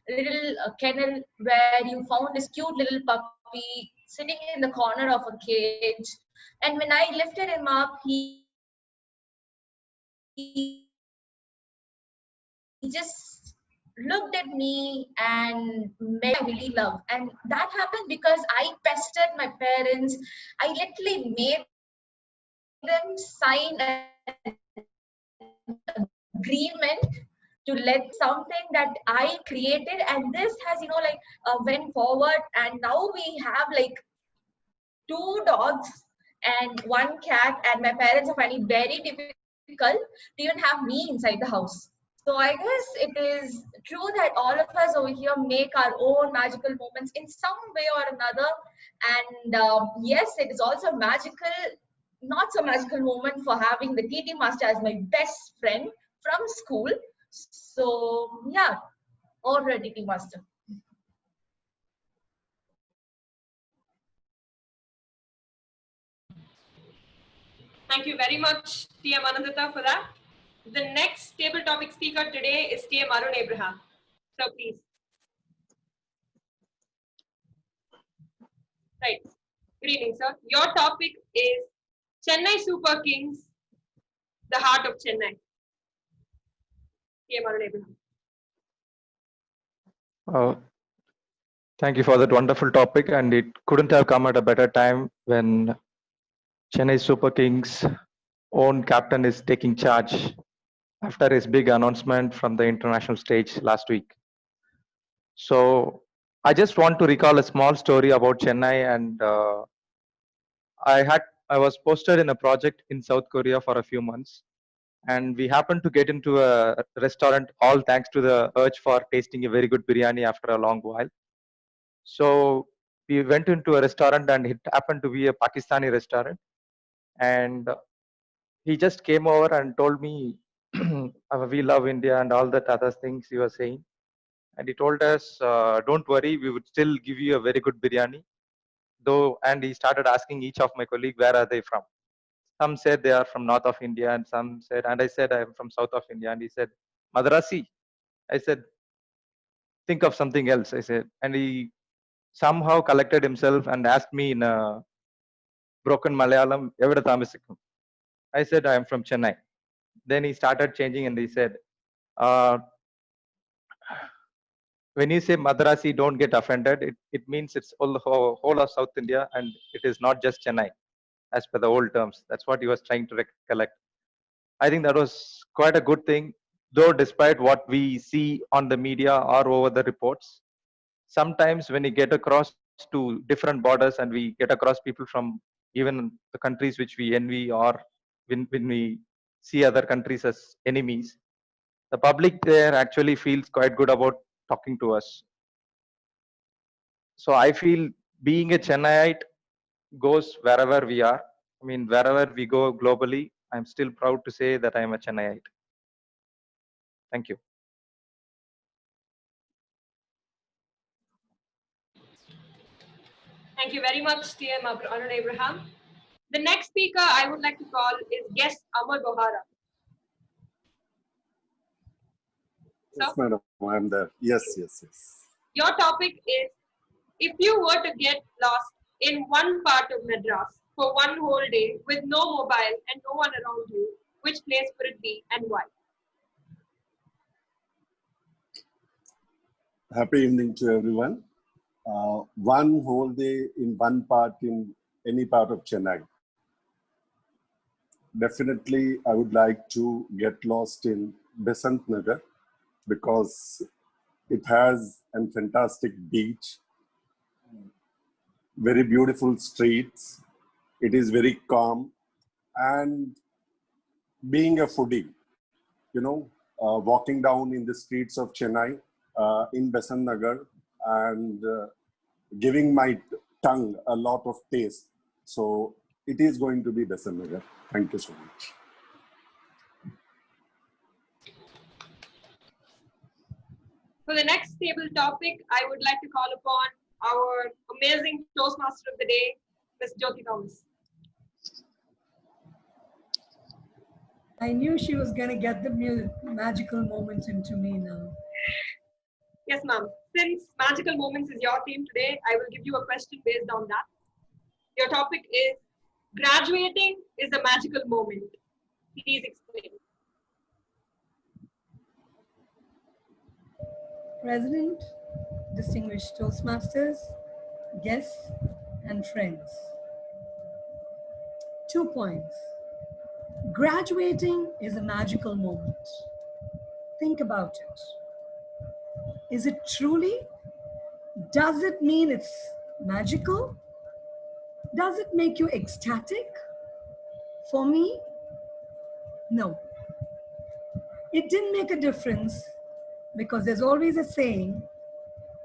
little kennel where you found this cute little puppy sitting in the corner of a cage, and when I lifted him up, he just looked at me and made me really love. And that happened because I pestered my parents. I literally made them sign an agreement to let something that I created, and this has went forward, and now we have 2 dogs and 1 cat, and my parents are finding very difficult to even have me inside the house. So I guess it is true that all of us over here make our own magical moments in some way or another. And yes, it is also magical, not so magical moment for having the TT Master as my best friend from school. So yeah, already TT Master. Thank you very much, TM Anandata, for that. The next table topic speaker today is TM Arun Abraham. So please. Right. Good evening, sir. Your topic is Chennai Super Kings, the heart of Chennai. TM Arun Abraham. Thank you for that wonderful topic, and it couldn't have come at a better time when Chennai Super Kings' own captain is taking charge after his big announcement from the international stage last week. So I just want to recall a small story about Chennai, and I was posted in a project in South Korea for a few months, and we happened to get into a restaurant, all thanks to the urge for tasting a very good biryani after a long while. So we went into a restaurant, and it happened to be a Pakistani restaurant, and he just came over and told me we love India and all that other things he was saying. And he told us, don't worry, we would still give you a very good biryani. Though, and he started asking each of my colleagues, where are they from? Some said they are from north of India, and some said, and I said, I am from south of India. And he said, Madrasi. I said, think of something else. I said, and he somehow collected himself and asked me in a broken Malayalam, Evada Thamasikum. I said, I am from Chennai. Then he started changing and he said, uh, when you say Madrasi, don't get offended. It means it's all the whole of South India, and it is not just Chennai, as per the old terms. That's what he was trying to recollect. I think that was quite a good thing, though despite what we see on the media or over the reports, sometimes when we get across to different borders and we get across people from even the countries which we envy, or when we see other countries as enemies, the public there actually feels quite good about talking to us. So I feel being a Chennaiite goes wherever we are. I mean, wherever we go globally, I'm still proud to say that I am a Chennaiite. Thank you. Thank you very much, TM Arun Abraham. The next speaker I would like to call is guest Amar Bohara. Yes, madam, I am there. Yes. Your topic is, if you were to get lost in one part of Madras for one whole day with no mobile and no one around you, which place would it be and why? Happy evening to everyone. One whole day in one part in any part of Chennai. Definitely, I would like to get lost in Besant Nagar because it has a fantastic beach, very beautiful streets. It is very calm, and being a foodie, walking down in the streets of Chennai in Besant Nagar and giving my tongue a lot of taste. So it is going to be Besant Nagar. Thank you so much. For the next table topic, I would like to call upon our amazing Toastmaster of the day, Ms. Jyothi Thomas. I knew she was going to get the magical moments into me now. Yes, ma'am. Since magical moments is your theme today, I will give you a question based on that. Your topic is, graduating is a magical moment. Please explain. President, distinguished Toastmasters, guests, and friends. 2 points. Graduating is a magical moment. Think about it. Is it truly? Does it mean it's magical? Does it make you ecstatic? For me, no. It didn't make a difference because there's always a saying,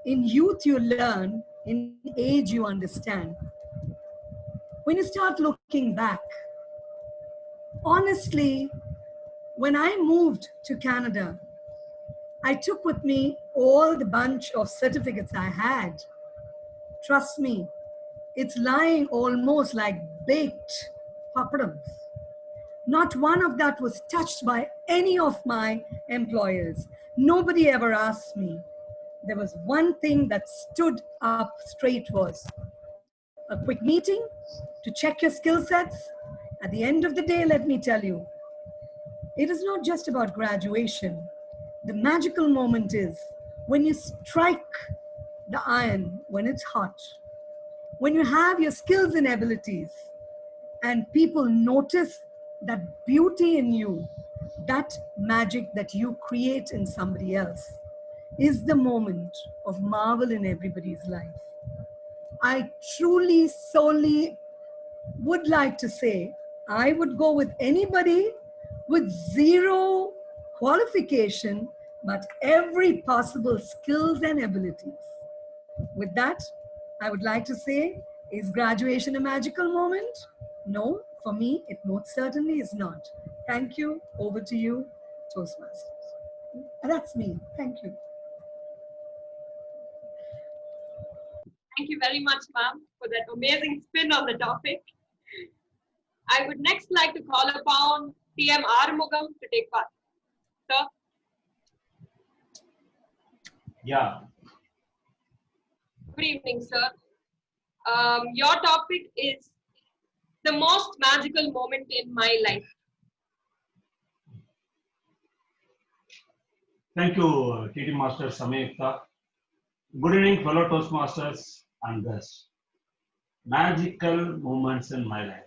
in youth you learn, in age you understand. When you start looking back, honestly, when I moved to Canada, I took with me all the bunch of certificates I had. Trust me, it's lying almost like baked papadams. Not one of that was touched by any of my employers. Nobody ever asked me. There was one thing that stood up straight was a quick meeting to check your skill sets. At the end of the day, let me tell you, it is not just about graduation. The magical moment is when you strike the iron when it's hot. When you have your skills and abilities and people notice that beauty in you, that magic that you create in somebody else is the moment of marvel in everybody's life. I truly, solely would like to say I would go with anybody with zero qualification, but every possible skills and abilities. With that, I would like to say, is graduation a magical moment? No, for me, it most certainly is not. Thank you. Over to you, Toastmasters. That's me. Thank you. Thank you very much, ma'am, for that amazing spin on the topic. I would next like to call upon TM Arumugam to take part. Sir? Yeah. Good evening, sir. Your topic is the most magical moment in my life. Thank you, TT Master Samyukta. Good evening, fellow Toastmasters and guests. Magical moments in my life.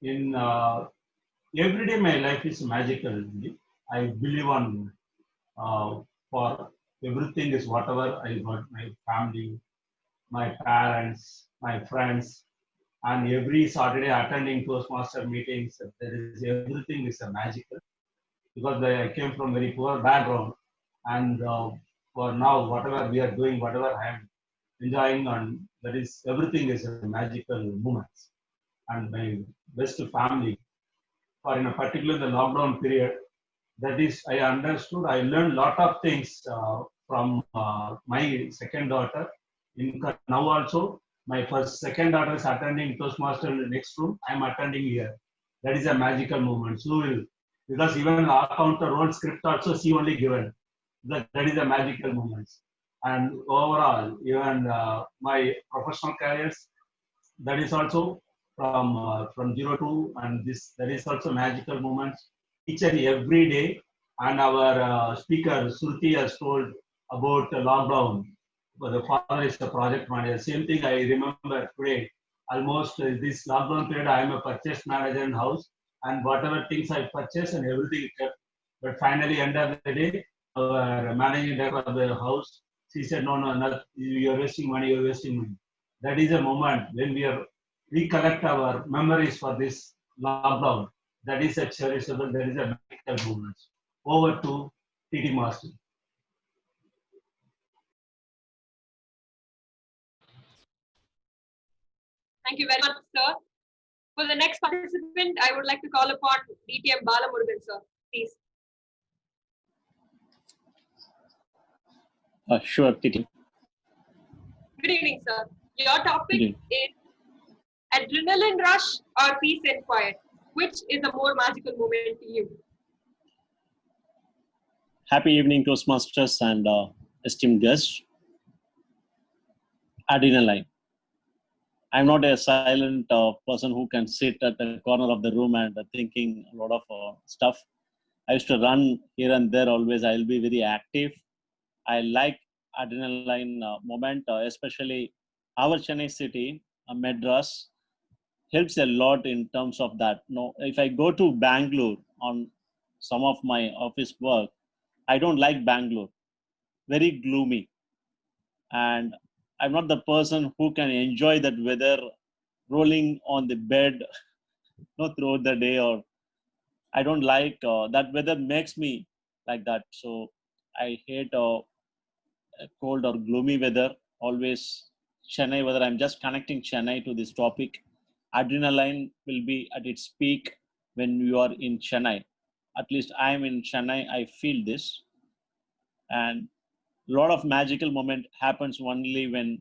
In every day, my life is magical. I believe on for everything is whatever I got, my family, my parents, my friends, and every Saturday attending Toastmaster meetings. There is everything is a magical because I came from very poor background, and for now whatever we are doing, whatever I am enjoying, and that is everything is a magical moments. And my best family, for in a particular the lockdown period, that is I understood, I learned lot of things from my second daughter. Now also my second daughter is attending Toastmaster in the next room. I am attending here. That is a magical moment. So will, because even our counter role script also she only given. That is a magical moment. And overall, even my professional careers, that is also from 0 to, and this that is also magical moments each and every day. And our speaker Suruthi has told about the lockdown. But the father is the project manager. Same thing I remember today. Almost this lockdown period, I am a purchase manager in house, and whatever things I purchase and everything kept. But finally, end of the day, our managing director of the house, she said, no, no, not, you are wasting money, you are wasting money. That is a moment when we collect our memories for this lockdown. That is a cherishable, that is a magical moment. Over to TT Master. Thank you very much, sir. For the next participant, I would like to call upon DTM Balamurugan, sir. Please. Sure, TT. Good evening, sir. Your topic is adrenaline rush or peace and quiet. Which is a more magical moment to you? Happy evening, Toastmasters and esteemed guests. Adrenaline. I'm not a silent person who can sit at the corner of the room and thinking a lot of stuff. I used to run here and there always. I'll be very active. I like adrenaline moment, especially our Chennai city, Madras, helps a lot in terms of that. No, if I go to Bangalore on some of my office work, I don't like Bangalore. Very gloomy, and I'm not the person who can enjoy that weather, rolling on the bed, throughout the day. Or I don't like that weather makes me like that. So I hate cold or gloomy weather. Always Chennai weather. I'm just connecting Chennai to this topic. Adrenaline will be at its peak when you are in Chennai. At least I am in Chennai. I feel this, and a lot of magical moment happens only when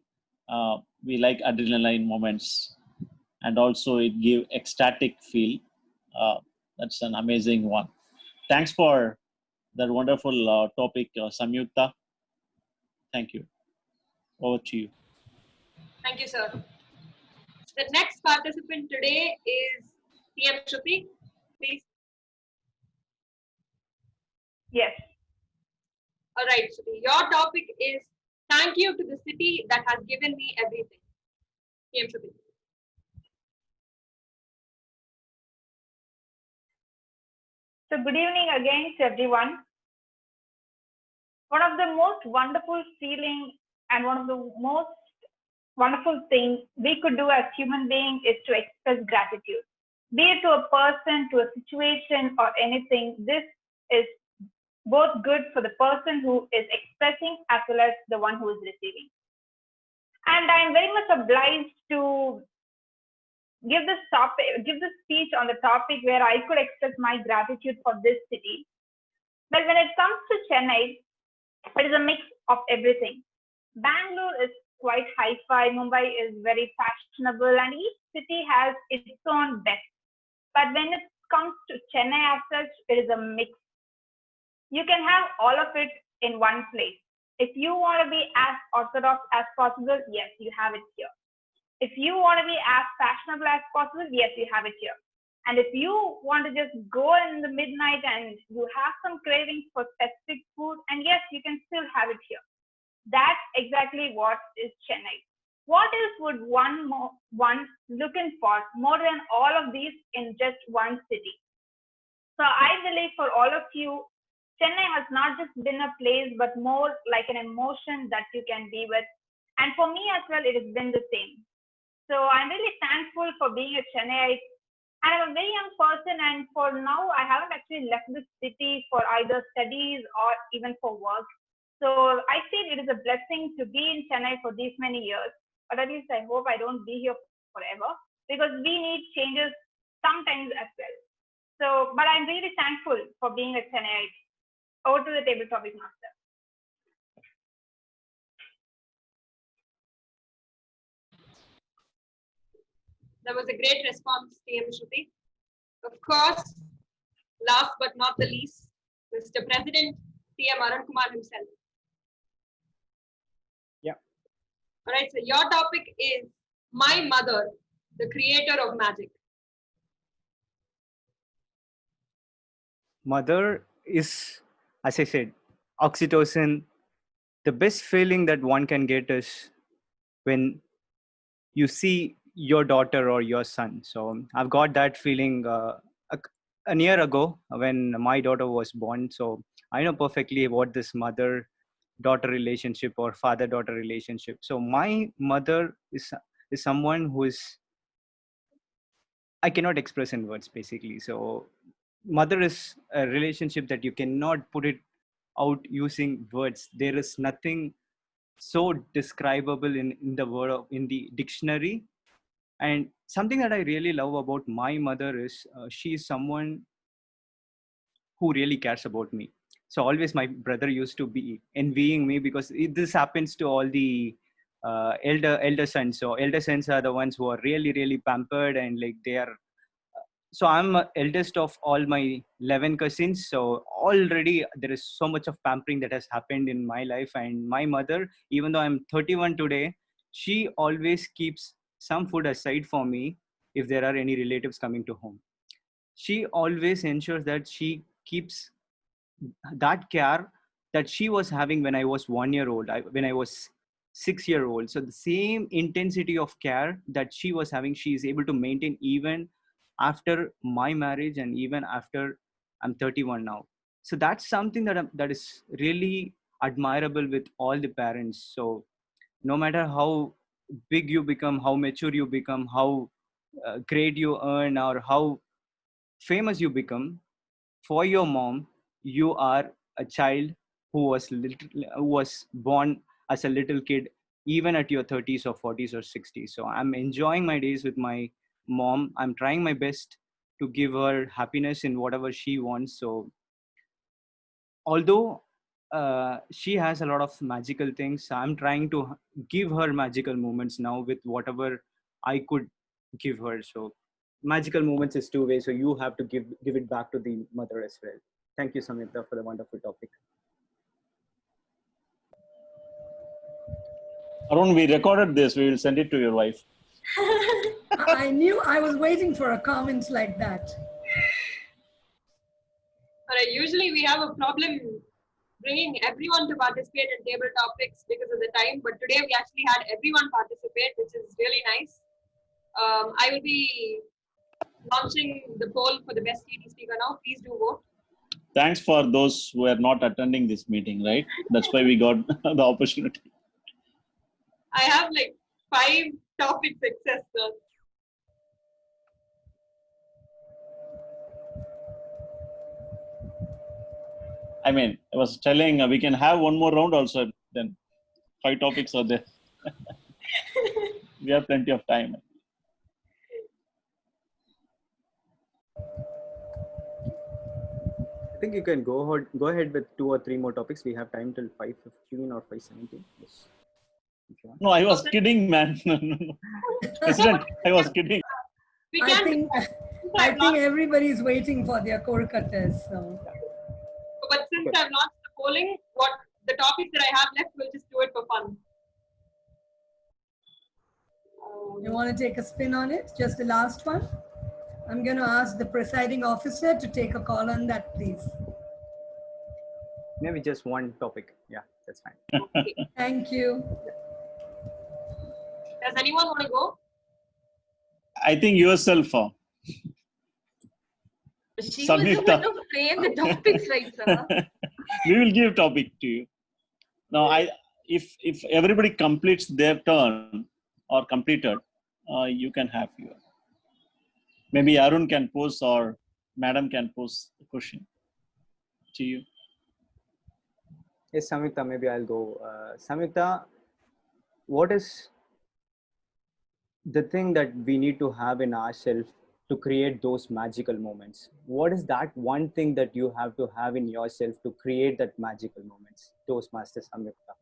we like adrenaline moments, and also it give ecstatic feel. That's an amazing one. Thanks for that wonderful topic, Samyukta. Thank you. Over to you. Thank you, sir. The next participant today is TM Shruti. Please. Yes. All right, Shruti. Your topic is Thank you to the city that has given me everything. PM Shruti. So good evening again to everyone. One of the most wonderful feeling and one of the most wonderful things we could do as human beings is to express gratitude. Be it to a person, to a situation or anything, this is both good for the person who is expressing as well as the one who is receiving. And I'm very much obliged to give this speech on the topic where I could express my gratitude for this city. But when it comes to Chennai, it is a mix of everything. Bangalore is quite hi-fi, Mumbai is very fashionable, and each city has its own best. But when it comes to Chennai as such, it is a mix. You can have all of it in one place. If you want to be as orthodox as possible, yes, you have it here. If you want to be as fashionable as possible, yes, you have it here. And if you want to just go in the midnight and you have some cravings for specific food, and yes, you can still have it here. That's exactly what is Chennai. What else would one looking for more than all of these in just one city? So I believe for all of you, Chennai has not just been a place, but more like an emotion that you can be with. And for me as well, it has been the same. So I'm really thankful for being a Chennaiite. And I'm a very young person, and for now, I haven't actually left the city for either studies or even for work. So I feel it is a blessing to be in Chennai for these many years. But at least I hope I don't be here forever, because we need changes sometimes as well. So, but I'm really thankful for being a Chennaiite. Over to the table topic master. That was a great response, PM Shruti. Of course, last but not the least, Mr. President, PM Arun Kumar himself. Yeah. All right, so your topic is My Mother, the Creator of Magic. Mother is, as I said, oxytocin. The best feeling that one can get is when you see your daughter or your son. So I've got that feeling a year ago when my daughter was born. So I know perfectly what this mother-daughter relationship or father-daughter relationship. So my mother is someone who is, I cannot express in words basically. So mother is a relationship that you cannot put it out using words. There is nothing so describable in the word in the dictionary. And something that I really love about my mother is she is someone who really cares about me. So always my brother used to be envying me because this happens to all the elder sons. So elder sons are the ones who are really pampered, and like they are. So I'm eldest of all my 11 cousins. So already there is so much of pampering that has happened in my life. And my mother, even though I'm 31 today, she always keeps some food aside for me if there are any relatives coming to home. She always ensures that she keeps that care that she was having when I was 1 year old, when I was 6 year old. So the same intensity of care that she was having, she is able to maintain even after my marriage and even after I'm 31 now. So that's something that is really admirable with all the parents. So no matter how big you become, how mature you become, how great you earn, or how famous you become, for your mom, you are a child who was born as a little kid, even at your 30s or 40s or 60s. So I'm enjoying my days with my mom. I'm trying my best to give her happiness in whatever she wants. So although she has a lot of magical things, I'm trying to give her magical moments now with whatever I could give her. So magical moments is two ways. So you have to give it back to the mother as well. Thank you, Samita, for the wonderful topic. Arun, we recorded this. We will send it to your wife. I knew I was waiting for a comment like that. All right, usually we have a problem bringing everyone to participate in table topics because of the time. But today we actually had everyone participate, which is really nice. I will be launching the poll for the best TD speaker now. Please do vote. Thanks for those who are not attending this meeting, right? That's why we got the opportunity. I have like 5 topics access, sir. I mean, I was telling we can have one more round also. Then 5 topics are there. We have plenty of time. I think you can go ahead with 2 or 3 more topics. We have time till 5:15 or 5:17. Yes. No, I was kidding, man. President, I was kidding. We I can. think everybody's waiting for their Kolkata test. So. But since I've launched the polling, what the topics that I have left, we'll just do it for fun. You want to take a spin on it? Just the last one? I'm going to ask the presiding officer to take a call on that, please. Maybe just one topic. Yeah, that's fine. Okay. Thank you. Does anyone want to go? I think yourself. She was the one to frame the topics, right, sir? We will give topic to you. Now, if everybody completes their turn or completed, you can have your. Maybe Arun can pose or Madam can pose the question to you. Yes, Samyukta, maybe I'll go. Samyukta, what is the thing that we need to have in ourselves to create those magical moments? What is that one thing that you have to have in yourself to create that magical moments? Toastmasters, Samyukta.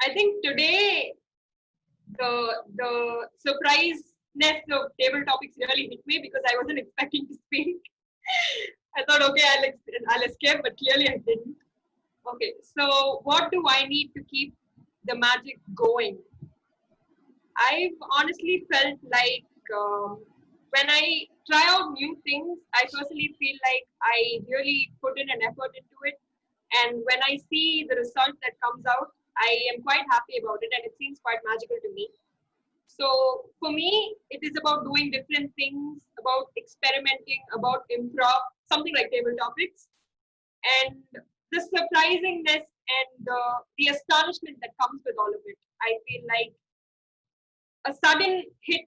I think today the surpriseness of table topics really hit me because I wasn't expecting to speak. I thought, okay, I'll escape, but clearly I didn't. Okay, so what do I need to keep the magic going? I've honestly felt like when I try out new things, I personally feel like I really put in an effort into it. And when I see the result that comes out, I am quite happy about it and it seems quite magical to me. So for me, it is about doing different things, about experimenting, about improv, something like table topics. And the surprisingness and the astonishment that comes with all of it. I feel like a sudden hit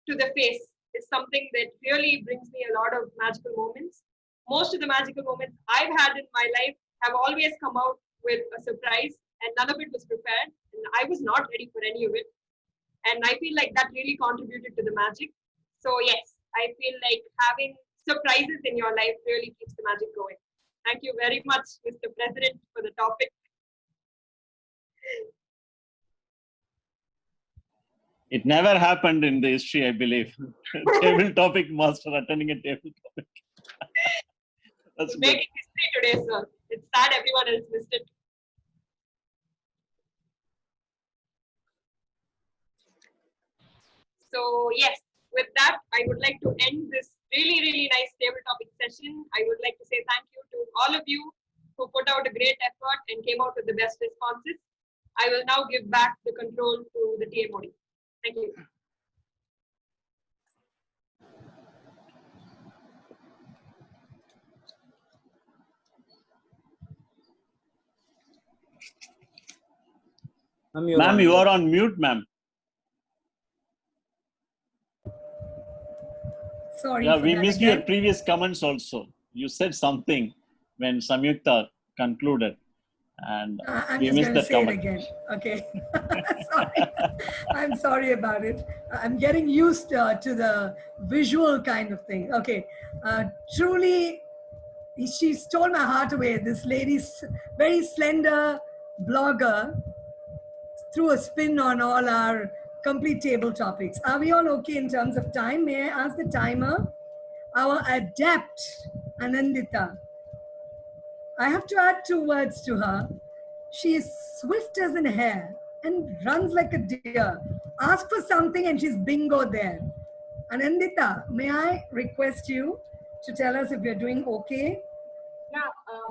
to the face is something that really brings me a lot of magical moments. Most of the magical moments I've had in my life have always come out with a surprise and none of it was prepared and I was not ready for any of it. And I feel like that really contributed to the magic. So yes, I feel like having surprises in your life really keeps the magic going. Thank you very much, Mr. President, for the topic. It never happened in the history, I believe. Table topic master attending a table topic. That's making history today, sir. It's sad everyone else missed it. So yes, with that, I would like to end this really, really nice table topic session. I would like to say thank you to all of you who put out a great effort and came out with the best responses. I will now give back the control to the TMOD. Thank you. Ma'am, you are on mute, ma'am. Sorry. Yeah, we missed your previous comments also. You said something when Samyukta concluded, and we missed that comment. I'm just going to say it again. Okay. Sorry. I'm sorry about it. I'm getting used to the visual kind of thing. Okay. Truly, she stole my heart away. This lady's very slender blogger threw a spin on all our complete table topics. Are we all okay in terms of time? May I ask the timer? Our adept, Anandita. I have to add 2 words to her. She is swift as an hare and runs like a deer. Ask for something and she's bingo there. Anandita, may I request you to tell us if you're doing okay Yeah,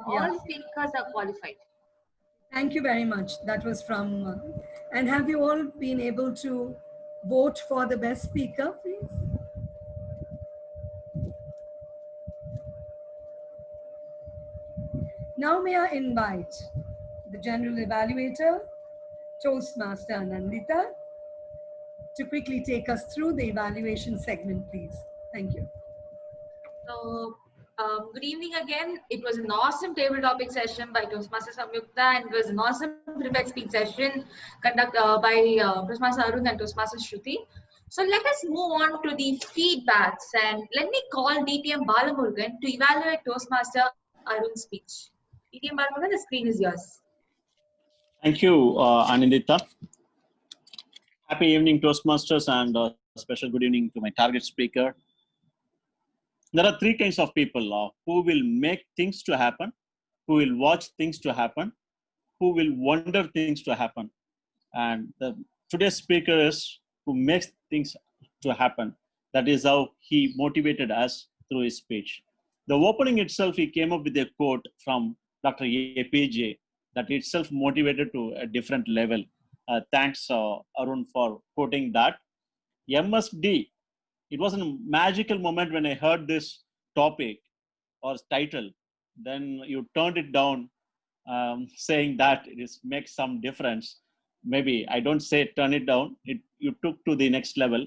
Yeah. all speakers are qualified. Thank you very much. That was from. And have you all been able to vote for the best speaker, please? Now may I invite the General Evaluator, Toastmaster Anandita, to quickly take us through the evaluation segment, please. Thank you. So, good evening again. It was an awesome table topic session by Toastmaster Samyukta, and it was an awesome prepared speech session conducted by Toastmaster Arun and Toastmaster Shruti. So let us move on to the feedbacks, and let me call DTM Balamurugan to evaluate Toastmaster Arun's speech. DTM Balamurugan, the screen is yours. Thank you, Anindita. Happy evening, Toastmasters, and special good evening to my target speaker. There are three kinds of people who will make things to happen, who will watch things to happen, who will wonder things to happen. And today's speaker is who makes things to happen. That is how he motivated us through his speech. The opening itself, he came up with a quote from Dr. APJ that itself motivated to a different level. Thanks, Arun, for quoting that. MSD, it was a magical moment when I heard this topic or title. Then you turned it down, saying that it is makes some difference. Maybe I don't say turn it down. You took to the next level.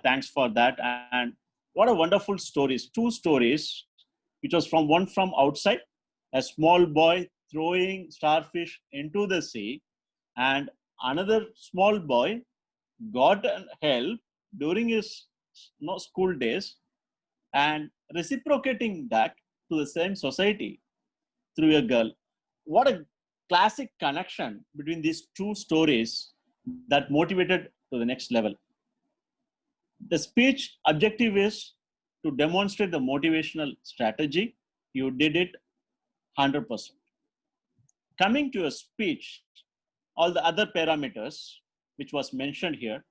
Thanks for that. And what a wonderful stories. Two stories, which was from one from outside, a small boy throwing starfish into the sea, and another small boy got help during his school days and reciprocating that to the same society through a girl. What a classic connection between these two stories that motivated to the next level. The speech objective is to demonstrate the motivational strategy. You did it 100%. Coming to a speech, all the other parameters which was mentioned here,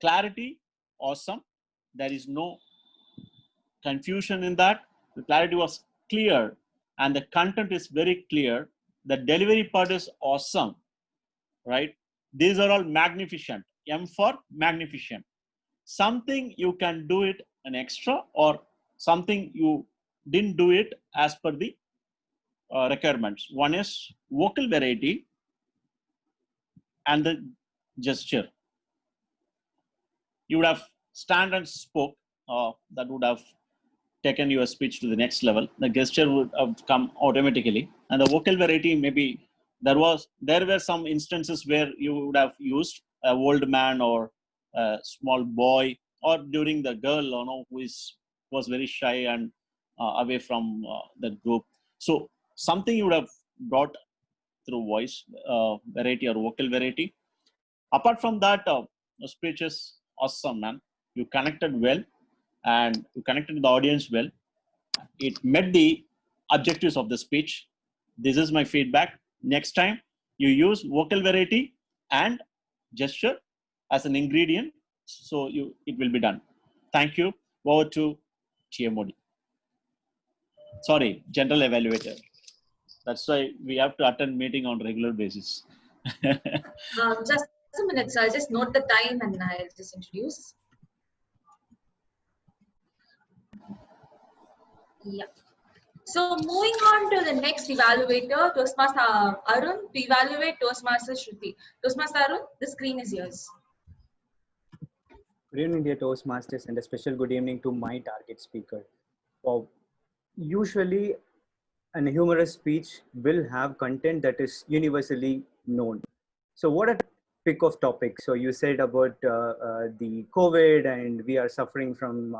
clarity, awesome. There is no confusion in that. The clarity was clear and the content is very clear. The delivery part is awesome, right? These are all magnificent. M for magnificent. Something you can do it an extra, or something you didn't do it as per the requirements. One is vocal variety and the gesture. You would have stand and spoke, that would have taken your speech to the next level. The gesture would have come automatically, and the vocal variety, maybe there were some instances where you would have used a old man or a small boy, or during the girl, who was very shy and away from the group. So something you would have brought through voice variety or vocal variety. Apart from that, the speech is awesome, man. You connected well, and you connected the audience well. It met the objectives of the speech. This is my feedback. Next time you use vocal variety and gesture as an ingredient, so it will be done. Thank you. Over to TMOD. Sorry, general evaluator. That's why we have to attend meeting on regular basis. Just a minute, sir. I'll just note the time and I'll just introduce. Yeah. So moving on to the next evaluator, Toastmaster Arun, to evaluate Toastmaster Shruti. Toastmaster Arun, the screen is yours. Good evening, dear Toastmasters, and a special good evening to my target speaker. Usually, a humorous speech will have content that is universally known. So what a pick of topic. So you said about the COVID, and we are suffering from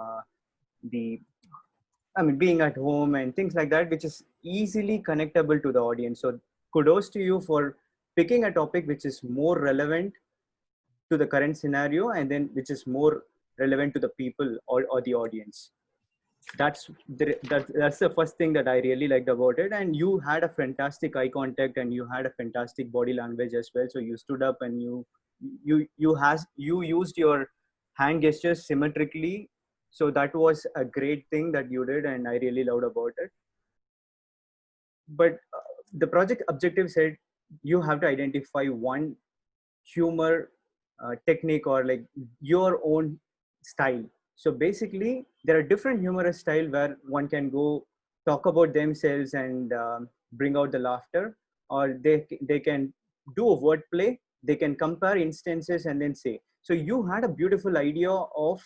being at home and things like that, which is easily connectable to the audience. So kudos to you for picking a topic which is more relevant to the current scenario, and then which is more relevant to the people or the audience. That's the first thing that I really liked about it. And you had a fantastic eye contact, and you had a fantastic body language as well. So you stood up and you used your hand gestures symmetrically. So that was a great thing that you did, and I really loved about it. but the project objective said you have to identify one humor technique or like your own style. So basically there are different humorous style where one can go talk about themselves and bring out the laughter, or they can do a wordplay, they can compare instances and then say. So you had a beautiful idea of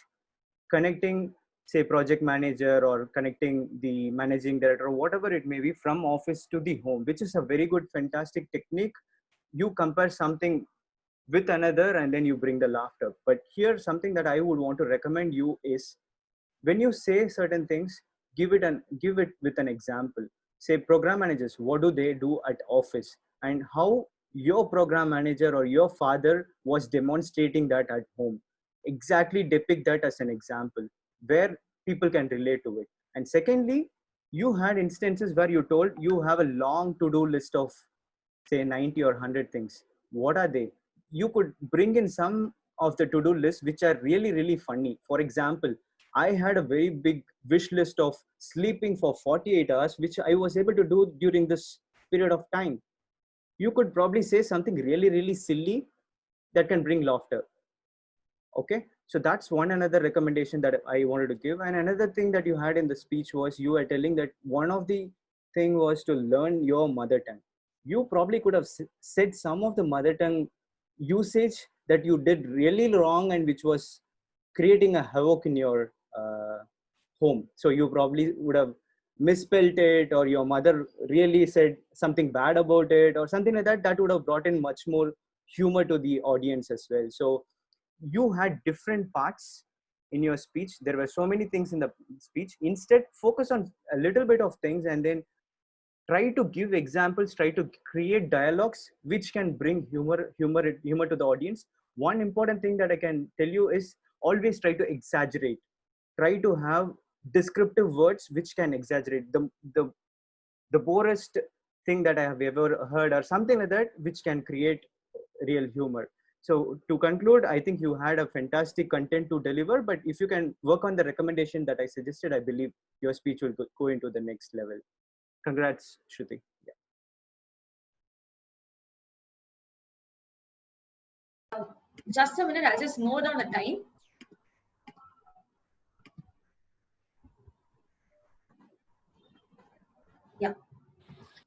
connecting, say, project manager or connecting the managing director or whatever it may be from office to the home, which is a very good fantastic technique. You compare something with another and then you bring the laughter. But here something that I would want to recommend you is, when you say certain things, give it with an example. Say program managers, what do they do at office, and how your program manager or your father was demonstrating that at home. Exactly depict that as an example where people can relate to it. And secondly, you had instances where you told you have a long to-do list of, say, 90 or 100 things. What are they? You could bring in some of the to-do lists which are really really funny. For example, I had a very big wish list of sleeping for 48 hours, which I was able to do during this period of time. You could probably say something really really silly that can bring laughter. Okay, so that's one another recommendation that I wanted to give. And another thing that you had in the speech was you were telling that one of the thing was to learn your mother tongue. You probably could have said some of the mother tongue usage that you did really wrong and which was creating a havoc in your home. So you probably would have misspelled it, or your mother really said something bad about it or something like that. That would have brought in much more humor to the audience as well. So you had different parts in your speech. There were so many things in the speech. Instead, focus on a little bit of things and then try to give examples, try to create dialogues which can bring humor to the audience. One important thing that I can tell you is always try to exaggerate. Try to have descriptive words which can exaggerate the borest thing that I have ever heard or something like that, which can create real humor. So to conclude, I think you had a fantastic content to deliver, but if you can work on the recommendation that I suggested, I believe your speech will go into the next level. Congrats, Shruti. Yeah. Just a minute, I'll just note down the time. Yeah.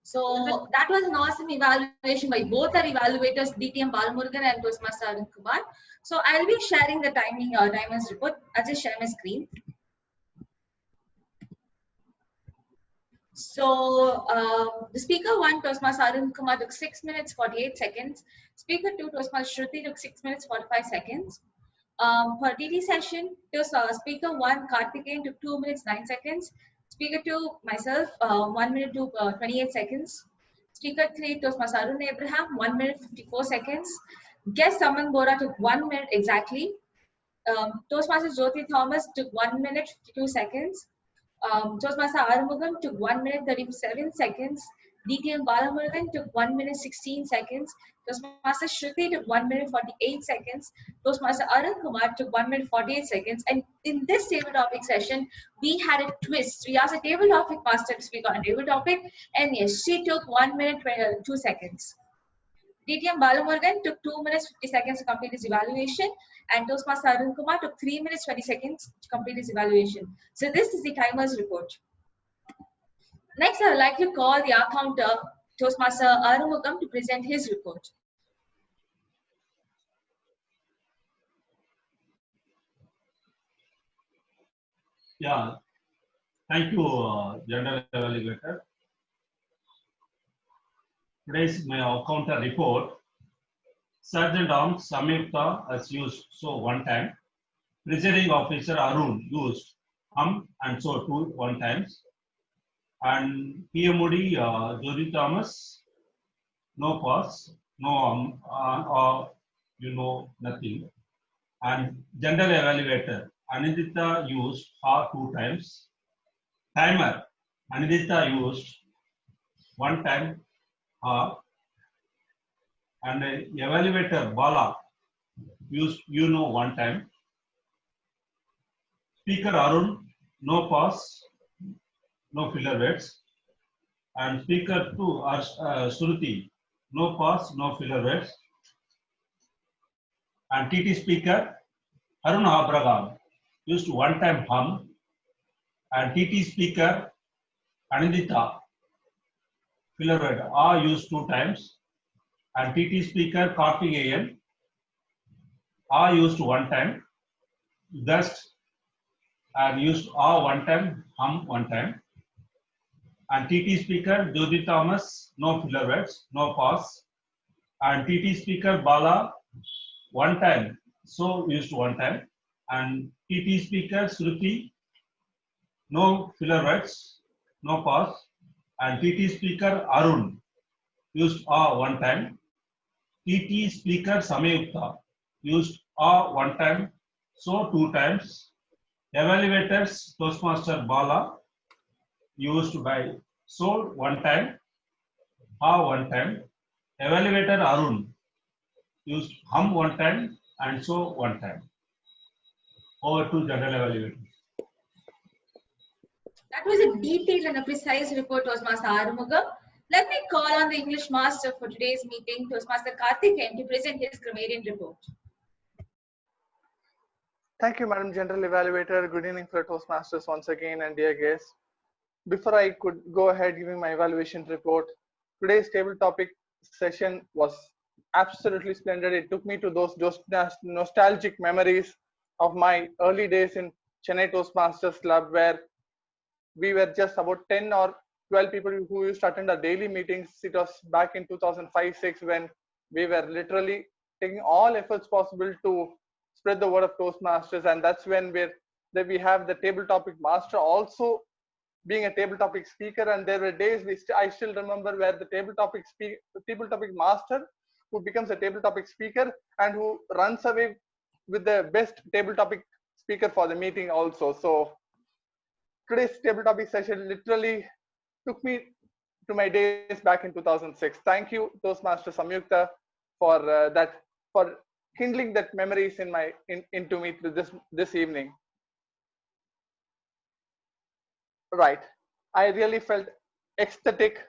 So that was an awesome evaluation by both our evaluators, DTM Balmurugan and Toastmaster Arun Kumar. So I'll be sharing the timers report. I'll just share my screen. So the speaker 1, Toastmaster Arun Kumar, took 6 minutes 48 seconds. Speaker 2, Toastmaster Shruti, took 6 minutes 45 seconds. For DT session, speaker 1, Karthikeyan, took 2 minutes 9 seconds. Speaker 2, myself, 1 minute to 28 seconds. Speaker 3, Toastmaster Arun Abraham, 1 minute 54 seconds. Guest Aman Bora took 1 minute exactly. Toastmaster Jyothi Thomas took 1 minute 52 seconds. Toastmaster Arumugam took 1 minute 37 seconds. DTM Balamurugan took 1 minute 16 seconds. Toastmaster Shruti took 1 minute 48 seconds. Toastmaster Arun Kumar took 1 minute 48 seconds. And in this table topic session, we had a twist. We asked a table topic master to speak on a table topic, and yes, she took 1 minute 22 seconds. DTM Balamurugan took 2 minutes 50 seconds to complete his evaluation, and Toastmaster Arun Kumar took 3 minutes 20 seconds to complete his evaluation. So this is the timers report. Next, I would like to call the accounter, Toastmaster Arumugam, to present his report. Yeah, thank you, General Evaluator. Today's my accounter report. Sergeant Arms Samyukta has used so 1 time. Presiding officer Arun used and so 1 times. And PMOD Jyothi Thomas, no pause, no or nothing. And general evaluator Anindita used 2 times. Timer Anindita used 1 time and evaluator Bala used 1 time. Speaker Arun, no pause, no filler words. And speaker 2 are Suruthi, no pause, no filler words. And TT speaker Arun used one time hum. And TT speaker Anindita, filler word used 2 times. And TT speaker Karthikeyan used 1 time. Gust and used 1 time, hum 1 time. And TT speaker Jyothi Thomas, no filler words, no pause. And TT speaker Bala 1 time, so used 1 time. And TT speaker Suruthi, no filler words, no pause. And TT speaker Arun used 1 time. TT speaker Samayukta used 1 time, so 2 times. Evaluators Toastmaster Bala used by so 1 time, 1 time. Evaluator Arun used hum 1 time and so 1 time. Over to general evaluator. That was a detailed and a precise report, Toastmaster Arumugam. Let me call on the English master for today's meeting, Toastmaster Karthikeyan, to present his grammarian report. Thank you, Madam General Evaluator. Good evening for Toastmasters once again and dear guests. Before I could go ahead giving my evaluation report, today's table topic session was absolutely splendid. It took me to those nostalgic memories of my early days in Chennai Toastmasters Club, where we were just about 10 or 12 people who used to attend our daily meetings. It was back in 2005-06 when we were literally taking all efforts possible to spread the word of Toastmasters, and that's when we have the table topic master also being a table topic speaker. And there were days I still remember where the table topic master who becomes a table topic speaker and who runs away with the best table topic speaker for the meeting also. So today's table topic session literally took me to my days back in 2006. Thank you, Toastmaster Samyukta, for for kindling that memories into me this evening. Right, I really felt ecstatic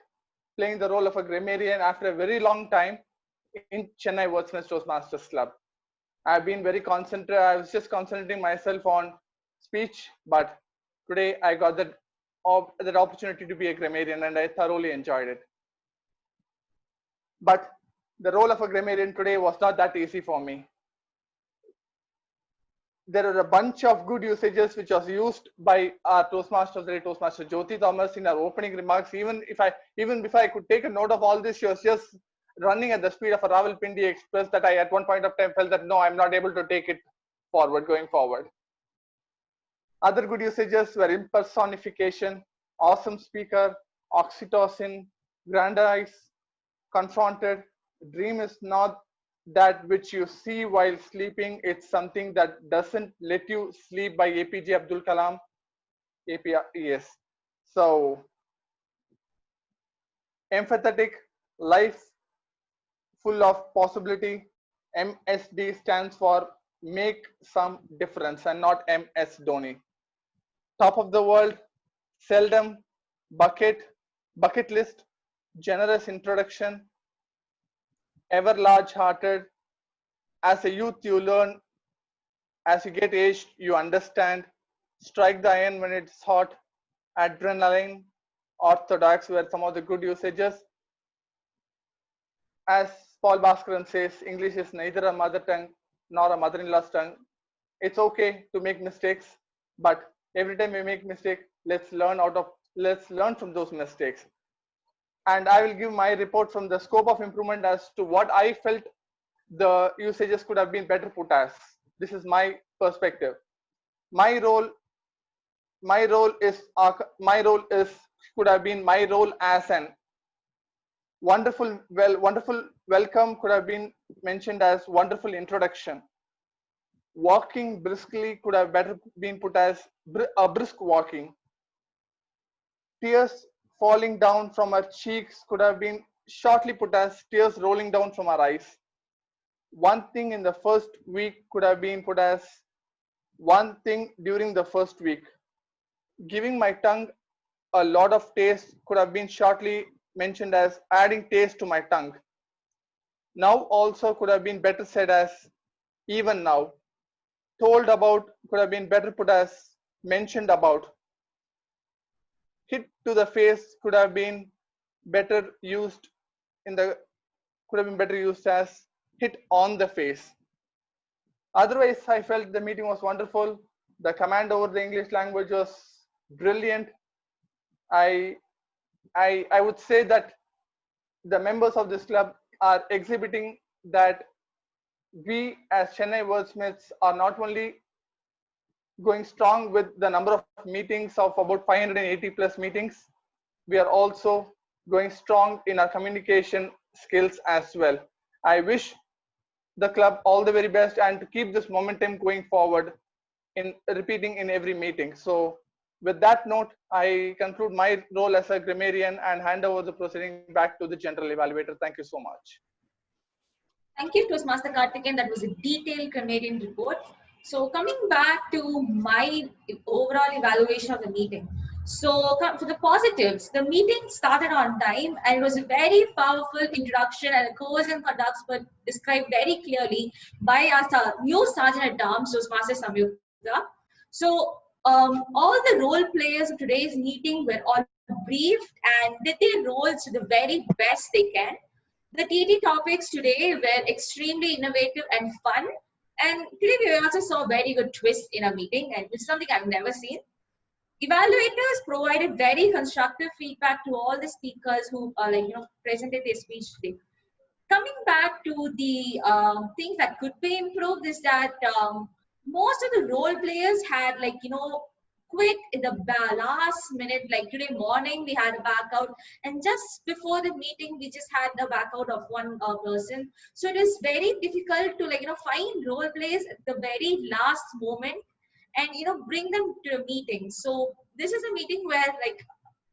playing the role of a grammarian after a very long time in Chennai Wordsmiths Toastmasters Club. I've been very concentrated. I was just concentrating myself on speech, but today I got that opportunity to be a grammarian, and I thoroughly enjoyed it. But the role of a grammarian today was not that easy for me. There are a bunch of good usages which was used by our Toastmaster Jyothi Thomas in our opening remarks. Even if I could take a note of all this, she was just running at the speed of a Rawalpindi Express that I at one point of time felt that no, I'm not able to take it going forward. Other good usages were impersonification, awesome speaker, oxytocin, grandize, confronted. Dream is not that which you see while sleeping, it's something that doesn't let you sleep, by APJ Abdul Kalam. Yes. So empathetic, life full of possibility. MSD stands for make some difference and not MS Dhoni. Top of the world, seldom, bucket list, generous introduction, ever large-hearted. As a youth, you learn. As you get aged, you understand. Strike the iron when it's hot. Adrenaline, orthodox were some of the good usages. As Paul Bhaskaran says, English is neither a mother tongue nor a mother-in-law's tongue. It's okay to make mistakes, but every time we make mistake, let's learn from those mistakes. And I will give my report from the scope of improvement as to what I felt the usages could have been better put as. This is my perspective. My role could have been my role as an wonderful welcome could have been mentioned as wonderful introduction. Walking briskly could have better been put as a brisk walking. Tears falling down from our cheeks could have been shortly put as tears rolling down from our eyes. One thing in the first week could have been put as one thing during the first week. Giving my tongue a lot of taste could have been shortly mentioned as adding taste to my tongue. Now also could have been better said as even now. Told about could have been better put as mentioned about. Hit to the face could have been better used as hit on the face. Otherwise, I felt the meeting was wonderful. The command over the English language was brilliant. I would say that the members of this club are exhibiting that we as Chennai Wordsmiths are not only going strong with the number of meetings of about 580 plus meetings, we are also going strong in our communication skills as well. I wish the club all the very best and to keep this momentum going forward in repeating in every meeting. So with that note, I conclude my role as a grammarian and hand over the proceeding back to the general evaluator. Thank you so much. Thank you, Toastmaster Karthikeyan. That was a detailed Canadian report. So coming back to my overall evaluation of the meeting. So for the positives, the meeting started on time and it was a very powerful introduction and a course and conducts were described very clearly by our new Sergeant at Arms, Toastmaster Samyukta. So all the role players of today's meeting were all briefed and did their roles to the very best they can. The TT topics today were extremely innovative and fun. And today we also saw a very good twist in our meeting, and which is something I've never seen. Evaluators provided very constructive feedback to all the speakers who presented their speech today. Coming back to the things that could be improved is that most of the role players had quit in the last minute. Like today morning we had a back out, and just before the meeting we just had the back out of one person. So it is very difficult to find role plays at the very last moment and bring them to a meeting. So this is a meeting where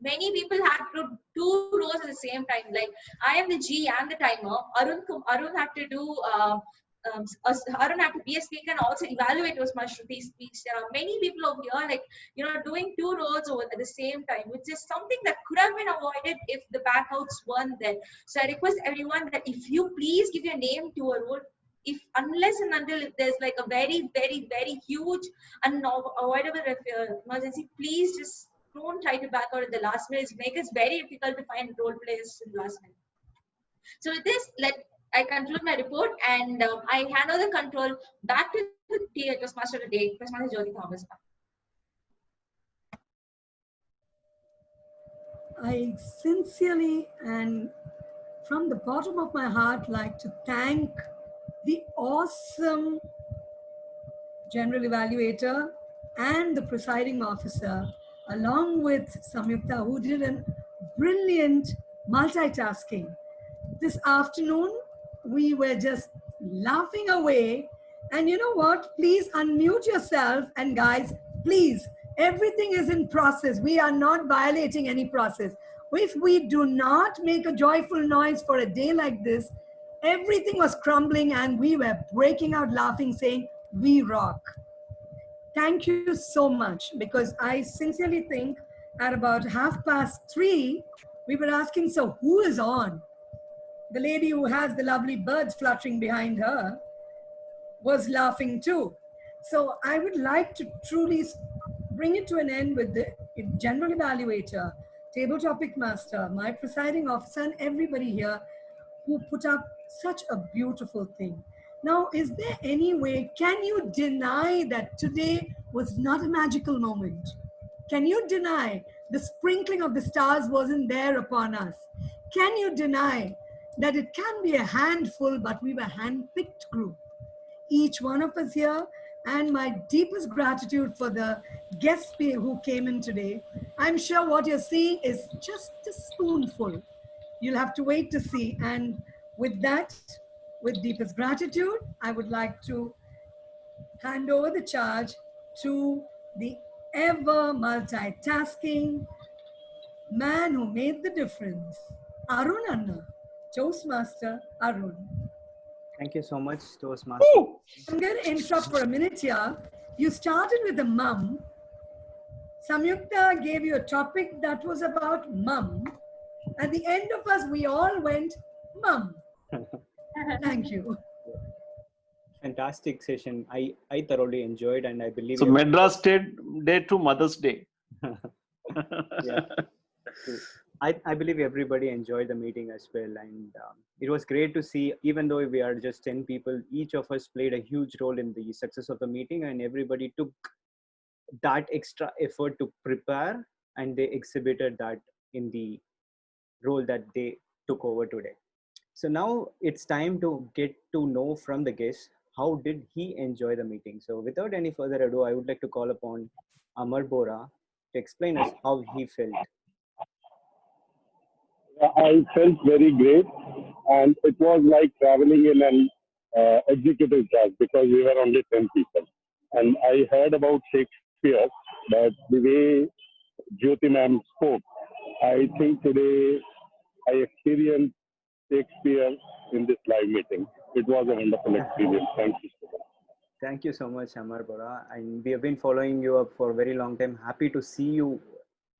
many people had to do two roles at the same time. Like I am the G, I'm the timer. Arun had to do Arun had to be a speaker and also evaluate my Suruthi speech. There are many people over here doing two roles at the same time, which is something that could have been avoided if the backouts weren't there. So I request everyone that if you please give your name to a role, unless and until there's like a very, very, very huge unavoidable emergency, please just don't try to back out at the last minute. It makes it very difficult to find role players in the last minute. So with this, I conclude my report and I hand over the control back to the Toastmaster today, Toastmaster Jyothi Thomas. I sincerely and from the bottom of my heart like to thank the awesome general evaluator and the presiding officer, along with Samyukta, who did a brilliant multitasking. This afternoon, we were just laughing away. And you know what? Please unmute yourself. And guys, please, everything is in process. We are not violating any process. If we do not make a joyful noise for a day like this, everything was crumbling and we were breaking out laughing, saying, "We rock." Thank you so much, because I sincerely think at about 3:30, we were asking, so who is on? The lady who has the lovely birds fluttering behind her was laughing too. So I would like to truly bring it to an end with the general evaluator, table topic master, my presiding officer, and everybody here who put up such a beautiful thing. Now, is there any way, can you deny that today was not a magical moment? Can you deny the sprinkling of the stars wasn't there upon us? Can you deny that it can be a handful, but we were a hand-picked group? Each one of us here, and my deepest gratitude for the guests who came in today. I'm sure what you're seeing is just a spoonful. You'll have to wait to see. And with that, with deepest gratitude, I would like to hand over the charge to the ever multitasking man who made the difference, Arun Anna, Toastmaster Arun. Thank you so much, Toastmaster. I'm going to interrupt for a minute here. You started with the mum. Samyukta gave you a topic that was about mum. At the end of us, we all went, mum. Thank you. Fantastic session. I thoroughly enjoyed, and I believe So Madras State Day to Mother's Day. yeah, true. I believe everybody enjoyed the meeting as well, and it was great to see. Even though we are just 10 people, each of us played a huge role in the success of the meeting, and everybody took that extra effort to prepare, and they exhibited that in the role that they took over today. So now it's time to get to know from the guest how did he enjoy the meeting. So without any further ado, I would like to call upon Amar Bora to explain us how he felt. I felt very great, and it was like traveling in an executive class because we were only 10 people. And I heard about Shakespeare, but the way Jyothi ma'am spoke, I think today I experienced Shakespeare in this live meeting. It was a wonderful experience. Thank you so much. Thank you so much, Amar Bora. And we have been following you up for a very long time. Happy to see you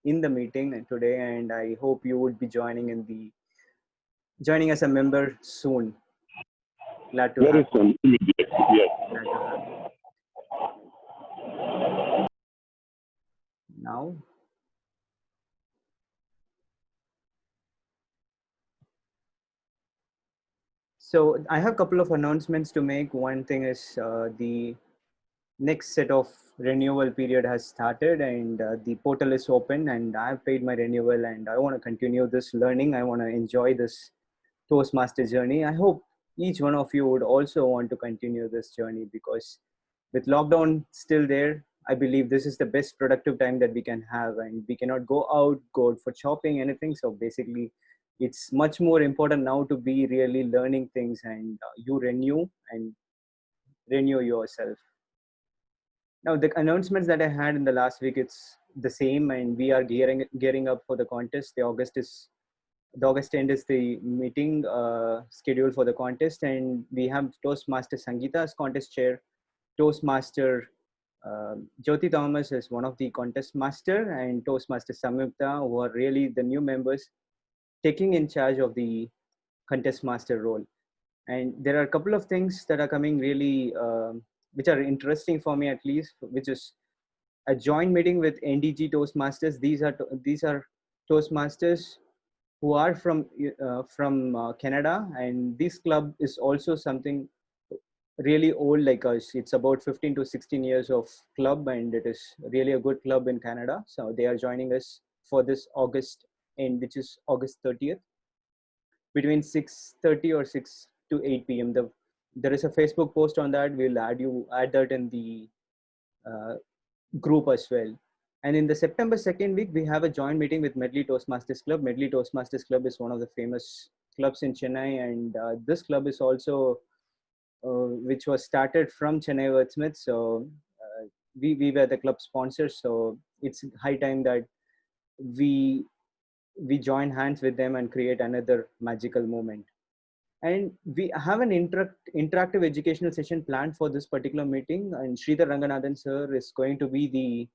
in the meeting today, and I hope you would be joining as a member soon. Glad to Very have soon, immediate. Yes. Glad to have you. Now, so I have a couple of announcements to make. One thing is the next set of renewal period has started, and the portal is open, and I've paid my renewal, and I want to continue this learning. I want to enjoy this Toastmaster journey. I hope each one of you would also want to continue this journey, because with lockdown still there, I believe this is the best productive time that we can have, and we cannot go out for shopping, anything. So basically, it's much more important now to be really learning things, and you renew yourself. Now, the announcements that I had in the last week, it's the same, and we are gearing up for the contest. The August end is the meeting schedule for the contest, and we have Toastmaster Sangeeta as contest chair. Toastmaster Jyothi Thomas is one of the contest master, and Toastmaster Samyukta, who are really the new members, taking in charge of the contest master role. And there are a couple of things that are coming really, which are interesting for me at least, which is a joint meeting with NDG Toastmasters. These are Toastmasters who are from Canada, and this club is also something really old like us. It's about 15 to 16 years of club, and it is really a good club in Canada. So they are joining us for this August end, which is August 30th, between 6:30 or 6 to 8 p.m. There is a Facebook post on that. We'll add that in the group as well. And in the September 2nd week, we have a joint meeting with Medley Toastmasters Club. Medley Toastmasters Club is one of the famous clubs in Chennai, and this club is also which was started from Chennai Wordsmiths. So we were the club sponsors. So it's high time that we join hands with them and create another magical moment. And we have an interactive educational session planned for this particular meeting, and Sridhar Ranganathan sir is going to be the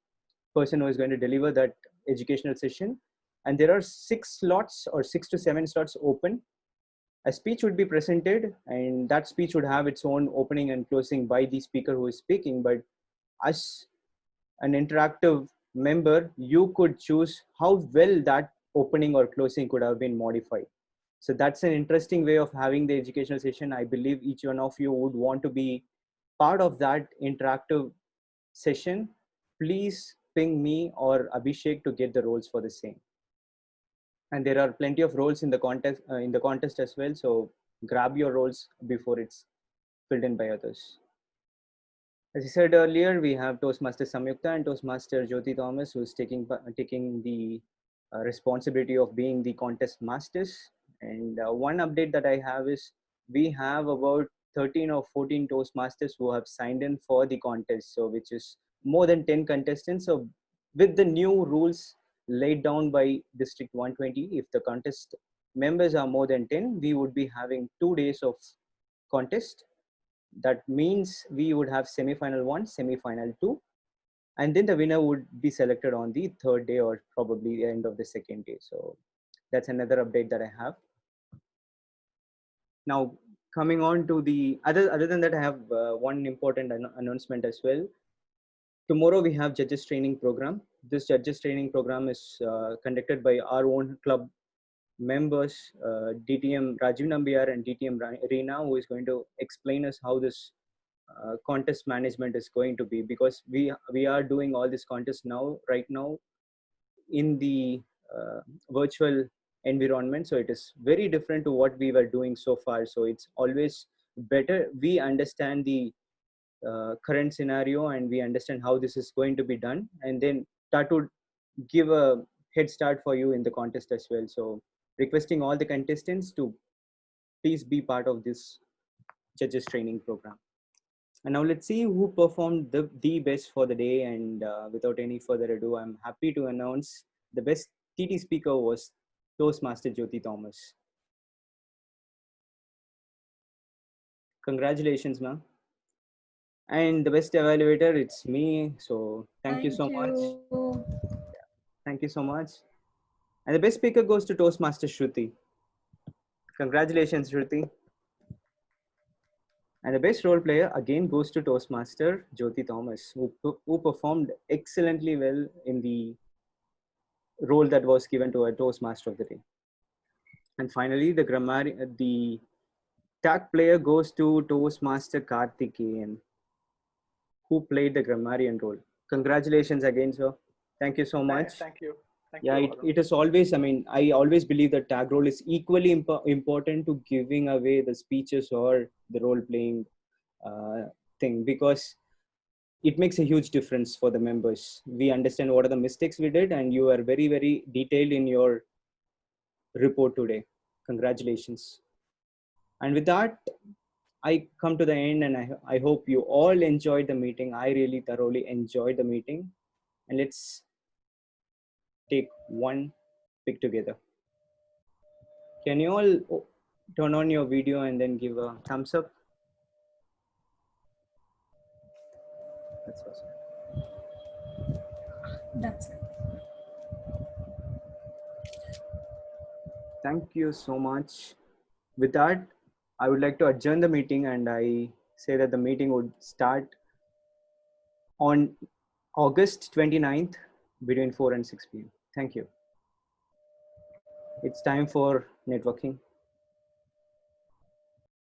person who is going to deliver that educational session. And there are 6 slots or 6 to 7 slots open. A speech would be presented, and that speech would have its own opening and closing by the speaker who is speaking. But as an interactive member, you could choose how well that opening or closing could have been modified. So that's an interesting way of having the educational session. I believe each one of you would want to be part of that interactive session. Please ping me or Abhishek to get the roles for the same. And there are plenty of roles in the contest as well. So grab your roles before it's filled in by others. As I said earlier, we have Toastmaster Samyukta and Toastmaster Jyothi Thomas, who's taking the responsibility of being the contest masters. And one update that I have is we have about 13 or 14 Toastmasters who have signed in for the contest, so which is more than 10 contestants. So with the new rules laid down by District 120, if the contest members are more than 10, we would be having 2 days of contest. That means we would have semi-final 1, semi-final 2. And then the winner would be selected on the third day or probably the end of the second day. So that's another update that I have. Now, coming on to the other than that, I have one important announcement as well. Tomorrow we have judges training program. This judges training program is conducted by our own club members, DTM Rajiv Nambiar and DTM Reena, who is going to explain us how this contest management is going to be, because we are doing all this contest right now in the virtual environment. So it is very different to what we were doing so far. So it's always better we understand the current scenario and we understand how this is going to be done, and then that would give a head start for you in the contest as well. So requesting all the contestants to please be part of this judges training program. And now let's see who performed the best for the day. And without any further ado, I'm happy to announce the best TT speaker was Toastmaster Jyothi Thomas. Congratulations, ma'am. And the best evaluator, it's me. So thank you so much. Thank you so much. And the best speaker goes to Toastmaster Suruthi. Congratulations, Suruthi. And the best role player again goes to Toastmaster Jyothi Thomas, who performed excellently well in the role that was given to a Toastmaster of the day. And finally, the tag player goes to Toastmaster Karthikeyan, who played the grammarian role. Congratulations again, sir. Thank you so much. Thank you. Yeah, it is always, I always believe that tag role is equally important to giving away the speeches or the role playing thing, because it makes a huge difference for the members. We understand what are the mistakes we did, and you are very, very detailed in your report today. Congratulations. And with that, I come to the end, and I hope you all enjoyed the meeting. I really thoroughly enjoyed the meeting. And let's take one pic together. Can you all turn on your video and then give a thumbs up? That's awesome. That's it. Thank you so much. With that, I would like to adjourn the meeting, and I say that the meeting would start on August 29th between 4 and 6 p.m. Thank you. It's time for networking.